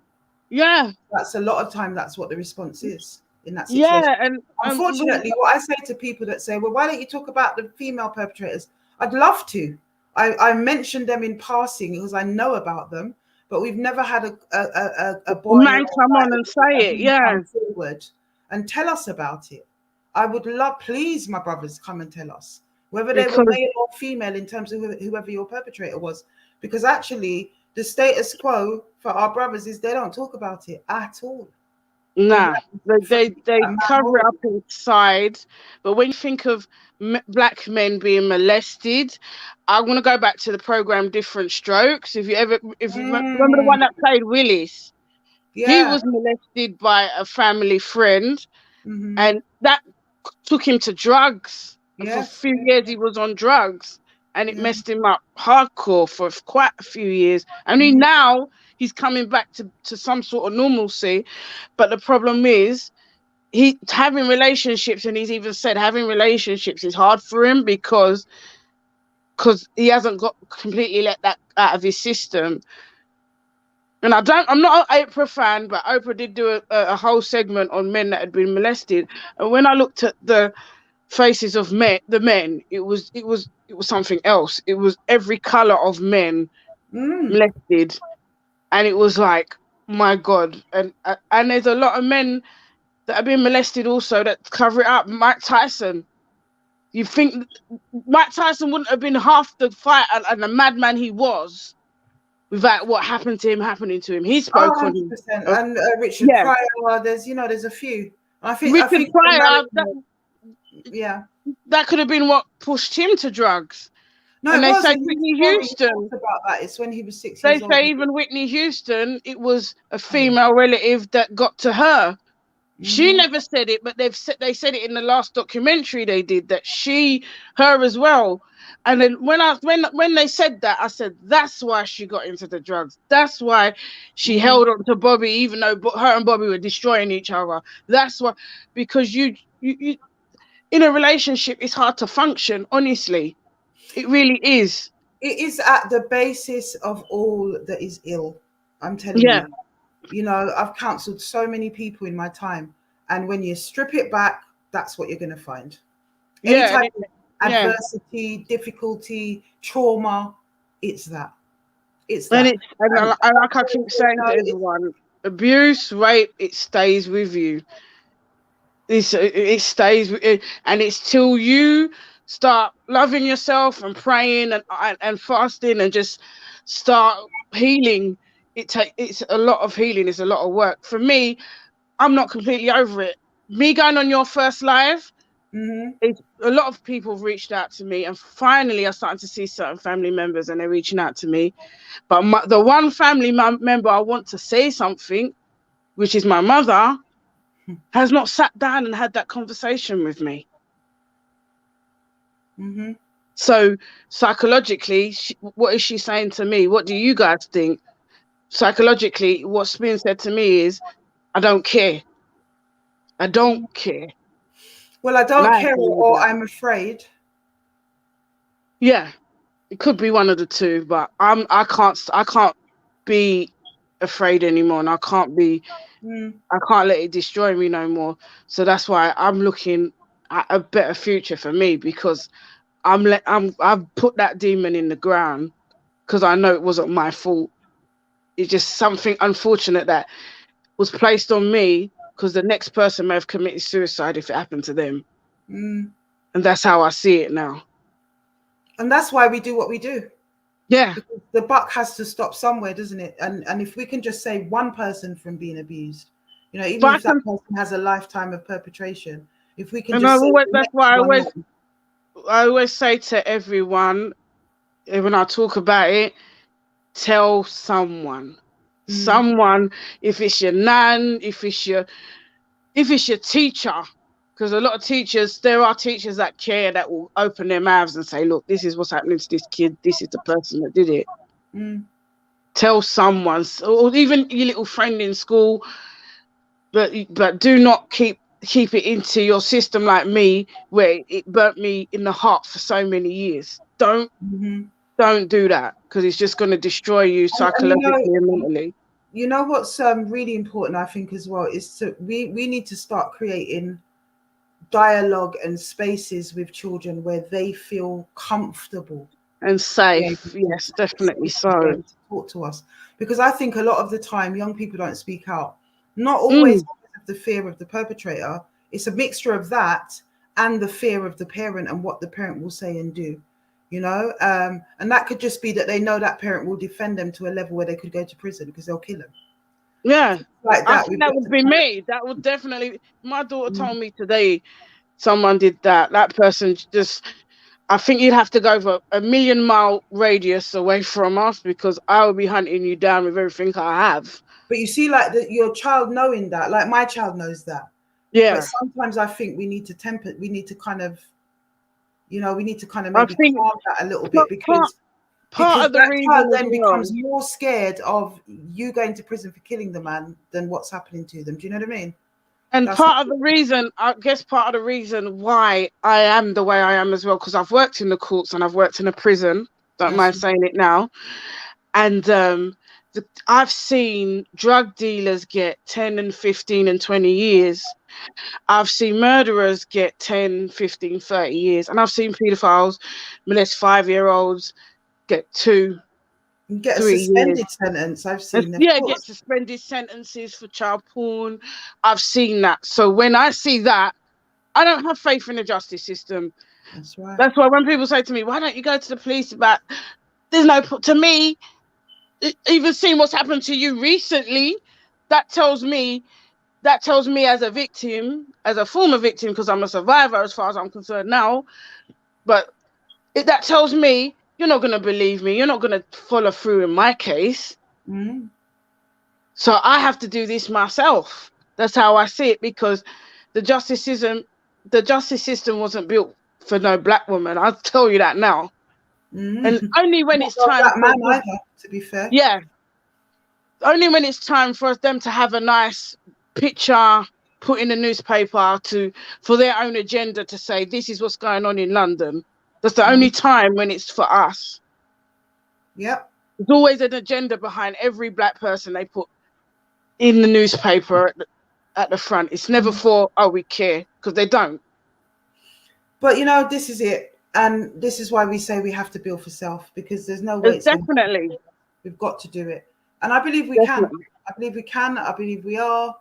Yeah. That's a lot of time. That's what the response is in that situation. Yeah. And unfortunately, what I say to people that say, well, why don't you talk about the female perpetrators? I'd love to. I mentioned them in passing because I know about them, but we've never had a boy man come on and say it, yeah. come forward and tell us about it. I would love, please, my brothers, come and tell us whether they were male or female in terms of whoever your perpetrator was, because actually the status quo for our brothers is they don't talk about it at all. Nah, they cover it up inside. But when you think of black men being molested, I want to go back to the program Different Strokes. If you remember the one that played Willis, he was molested by a family friend, and that took him to drugs. And for a few years he was on drugs, and it messed him up hardcore for quite a few years. I mean, now he's coming back to some sort of normalcy, but the problem is he's having relationships, and he's even said having relationships is hard for him because he hasn't got completely let that out of his system. And I'm not an Oprah fan, but Oprah did do a whole segment on men that had been molested, and when I looked at the faces of the men, it was something else. It was every color of men molested, and it was like, my God. And there's a lot of men that have been molested also that cover it up. Mike Tyson, you think Mike Tyson wouldn't have been half the fight and the madman he was without what happened to him happening to him. He spoke on 100%. And Richard Pryor, there's a few. I think Pryor, that could have been what pushed him to drugs. No, and they say Whitney Houston about that. It's when he was 6 years old. They say even Whitney Houston, it was a female relative that got to her. She never said it, but they said it in the last documentary they did, that her as well. And then when they said that, I said that's why she got into the drugs. That's why she held on to Bobby, even though her and Bobby were destroying each other. That's why, because you in a relationship, it's hard to function. Honestly, it really is. It is at the basis of all that is ill. I'm telling you. You know, I've counseled so many people in my time, and when you strip it back, that's what you're going to find. Any type of adversity, difficulty, trauma, it's that. It's that. And like I keep saying to everyone, abuse, rape, it stays with you. It stays with you, and it's till you start loving yourself and praying and fasting and just start healing. It's a lot of healing. It's a lot of work. For me, I'm not completely over it. Me going on your first live, a lot of people have reached out to me, and finally I'm starting to see certain family members and they're reaching out to me. But the one family member I want to say something, which is my mother, has not sat down and had that conversation with me. So psychologically, what is she saying to me? What do you guys think? Psychologically, what's being said to me is, I don't care. I don't care. Well, I don't care, or I'm afraid. Yeah, it could be one of the two, but I can't be afraid anymore, and I can't let it destroy me no more. So that's why I'm looking at a better future for me, because I've put that demon in the ground because I know it wasn't my fault. It's just something unfortunate that was placed on me, because the next person may have committed suicide if it happened to them. And that's how I see it now. And that's why we do what we do. Yeah. Because the buck has to stop somewhere, doesn't it? And if we can just save one person from being abused, you know, even if that person has a lifetime of perpetration, if we can just that's why I always say to everyone, when I talk about it, tell someone. Someone, if it's your nan, if it's your teacher, because a lot of teachers, there are teachers that care, that will open their mouths and say, look, this is what's happening to this kid, this is the person that did it. Tell someone, or even your little friend in school, but do not keep it into your system like me, where it burnt me in the heart for so many years. Don't do that, because it's just going to destroy you psychologically and mentally. You know what's really important, I think, as well, is we need to start creating dialogue and spaces with children where they feel comfortable and safe. Yes, definitely so. talk to us, because I think a lot of the time young people don't speak out. Not always because of the fear of the perpetrator. It's a mixture of that and the fear of the parent and what the parent will say and do, you know. And that could just be that they know that parent will defend them to a level where they could go to prison because they'll kill them. Yeah, Like I that. think that would be me. That would definitely. My daughter told me today someone did that. That person just. I think you'd have to go for a 1,000,000-mile radius away from us, because I will be hunting you down with everything I have. But you see, like your child knowing that, like my child knows that. Yeah. But sometimes I think we need to temper. We need to kind of, you know, we need to kind of I maybe think calm that a little bit, because part of the that reason child as then well. becomes more scared of you going to prison for killing the man than what's happening to them. Do you know what I mean? And That's part of the reason, I guess, part of the reason why I am the way I am as well, because I've worked in the courts and I've worked in a prison. Don't mind saying it now. And I've seen drug dealers get 10 and 15 and 20 years. I've seen murderers get 10, 15, 30 years. And I've seen paedophiles molest 5-year-olds get 2, get a 3 suspended years. sentence. I've seen them. Yeah, get suspended sentences for child porn. I've seen that. So when I see that, I don't have faith in the justice system. That's right. That's why when people say to me, why don't you go to the police about, there's no, to me, even seeing what's happened to you recently, that tells me as a victim, as a former victim, because I'm a survivor as far as I'm concerned now, but that tells me you're not going to believe me. You're not going to follow through in my case. Mm. So I have to do this myself. That's how I see it, because the justice system wasn't built for no black woman. I'll tell you that now. Mm. And only when it's time for man either, to be fair. Yeah. Only when it's time for them to have a nice picture put in the newspaper for their own agenda to say this is what's going on in London. That's the only time when it's for us. Yep. There's always an agenda behind every black person they put in the newspaper at the front. It's never for, oh, we care, because they don't. But you know, this is it. And this is why we say we have to build for self, because there's no way. Definitely. We've got to do it. And I believe we can. I believe we can. I believe we are.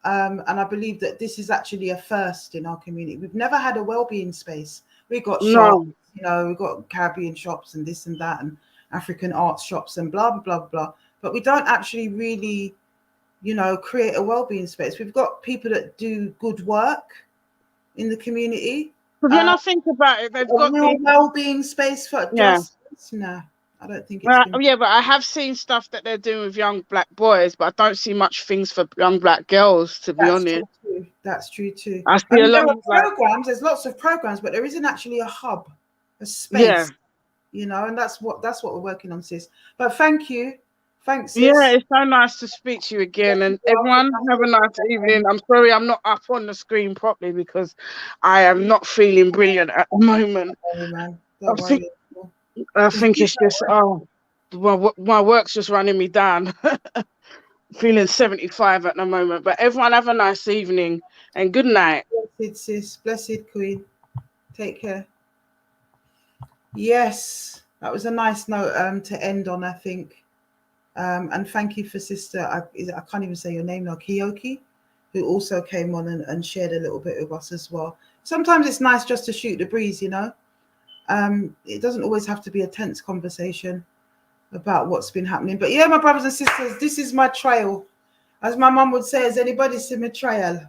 And I believe that this is actually a first in our community. We've never had a well-being space. We've got shops, you know, we've got Caribbean shops and this and that, and African arts shops and blah, blah, blah, blah. But we don't actually really, you know, create a well-being space. We've got people that do good work in the community. But when I think about it, they've got a well-being space for justice. No, I don't think it's yeah, but I have seen stuff that they're doing with young black boys, but I don't see much things for young black girls, to be honest. That's true too. I see a lot of programs. There's lots of programs, but there isn't actually a hub, a space. You know, and that's what we're working on, sis. But thank you. Thanks, sis. Yeah, it's so nice to speak to you again. And everyone, have a nice evening. I'm sorry I'm not up on the screen properly because I am not feeling brilliant at the moment. I think it's just, my work's just running me down. Feeling 75 at the moment. But everyone have a nice evening and good night. Blessed, sis. Blessed Queen. Take care. Yes, that was a nice note to end on, I think. And thank you for sister, I can't even say your name now, Kiyoki, who also came on and shared a little bit with us as well. Sometimes it's nice just to shoot the breeze, you know. It doesn't always have to be a tense conversation about what's been happening. But yeah, my brothers and sisters, this is my trail. As my mum would say, has anybody seen my trail?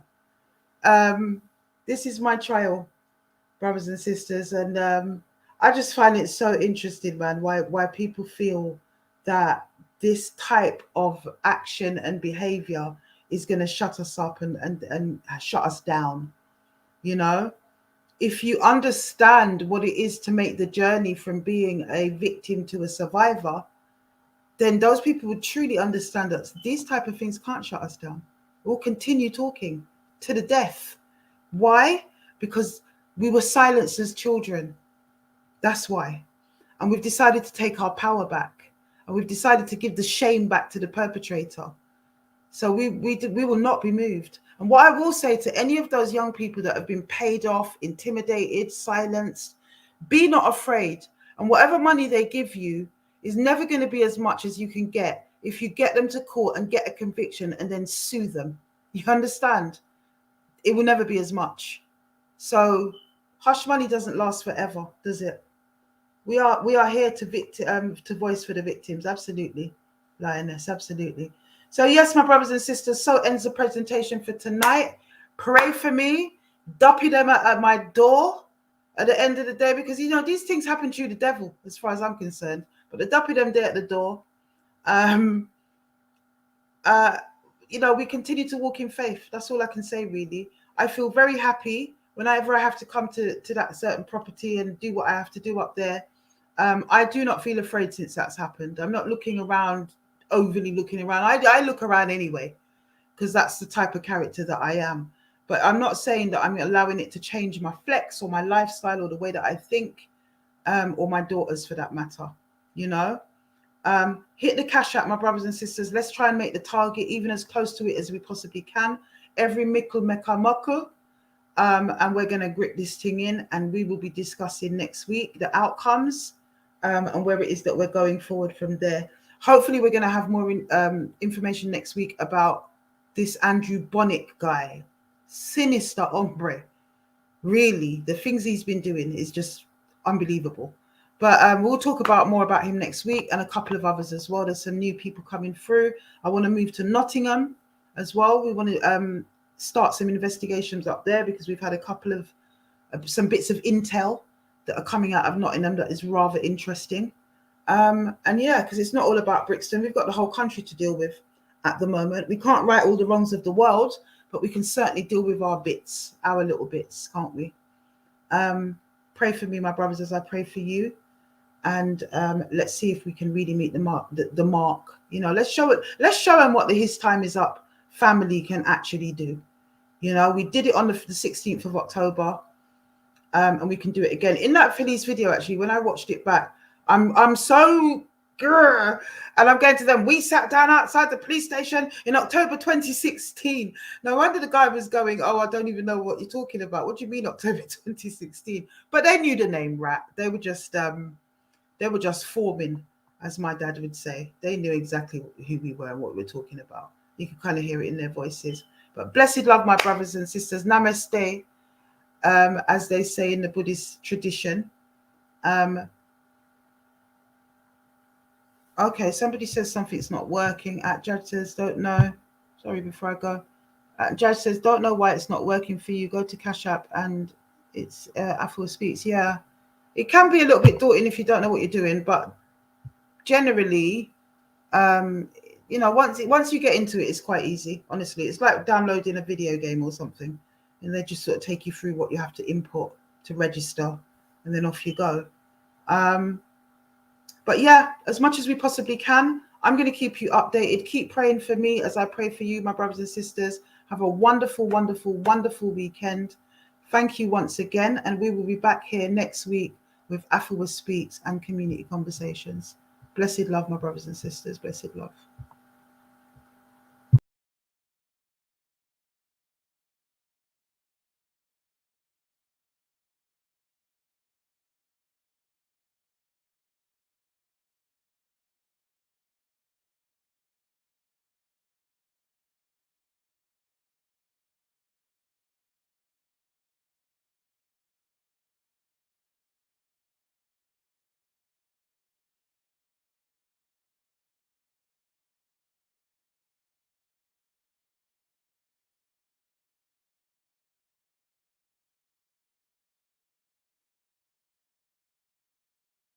This is my trail, brothers and sisters. And I just find it so interesting, man, why people feel that this type of action and behavior is going to shut us up and shut us down. You know, if you understand what it is to make the journey from being a victim to a survivor, then those people would truly understand that these type of things can't shut us down. We'll continue talking to the death. Why? Because we were silenced as children. That's why. And we've decided to take our power back. And we've decided to give the shame back to the perpetrator. So we will not be moved. And what I will say to any of those young people that have been paid off, intimidated, silenced, be not afraid. And whatever money they give you, is never going to be as much as you can get if you get them to court and get a conviction and then sue them. You understand? It will never be as much. So hush money doesn't last forever, does it? We are here to voice for the victims. Absolutely, Lioness. Absolutely. So yes, my brothers and sisters, so ends the presentation for tonight. Pray for me. Duppy them at my door at the end of the day, because, you know, these things happen through the devil, as far as I'm concerned. But the duppy them there at the door. You know, we continue to walk in faith. That's all I can say, really. I feel very happy whenever I have to come to that certain property and do what I have to do up there. I do not feel afraid since that's happened. I'm not looking around, overly looking around. I look around anyway, because that's the type of character that I am. But I'm not saying that I'm allowing it to change my flex or my lifestyle or the way that I think, or my daughters for that matter, you know. Hit the cash out, my brothers and sisters. Let's try and make the target even as close to it as we possibly can. Every mickle meka muckle. And we're going to grip this thing in, and we will be discussing next week the outcomes, and where it is that we're going forward from there. Hopefully we're going to have more information next week about this Andrew Bonnick guy. Sinister hombre. Really, the things he's been doing is just unbelievable. But we'll talk more about him next week, and a couple of others as well. There's some new people coming through. I want to move to Nottingham as well. We want to start some investigations up there, because we've had a couple of some bits of intel that are coming out of Nottingham that is rather interesting. And yeah, because it's not all about Brixton. We've got the whole country to deal with at the moment. We can't right all the wrongs of the world, but we can certainly deal with our bits, our little bits, can't we? Pray for me, my brothers, as I pray for you. And let's see if we can really meet the mark. The mark, you know, let's show it. Let's show them what the His Time Is Up family can actually do. You know, we did it on the 16th of October, and we can do it again. In that Phillies video, actually, when I watched it back, I'm so grr, and I'm going to them. We sat down outside the police station in October 2016. No wonder the guy was going, oh, I don't even know what you're talking about. What do you mean October 2016? But they knew the name Rat. They were just forming, as my dad would say. They knew exactly who we were and what we were talking about. You can kind of hear it in their voices. But blessed love, my brothers and sisters. Namaste, as they say in the Buddhist tradition. Okay, somebody says something's not working. Judge says, don't know. Sorry, before I go. Judge says, don't know why it's not working for you. Go to Cash App and it's Afua Speaks. Yeah, it can be a little bit daunting if you don't know what you're doing. But generally, you know, once you get into it, it's quite easy. Honestly, it's like downloading a video game or something, and they just sort of take you through what you have to input to register, and then off you go. But yeah, as much as we possibly can, I'm going to keep you updated. Keep praying for me as I pray for you, my brothers and sisters. Have a wonderful, wonderful, wonderful weekend. Thank you once again, and we will be back here next week with Afua Speaks and Community Conversations. Blessed love, my brothers and sisters. Blessed love.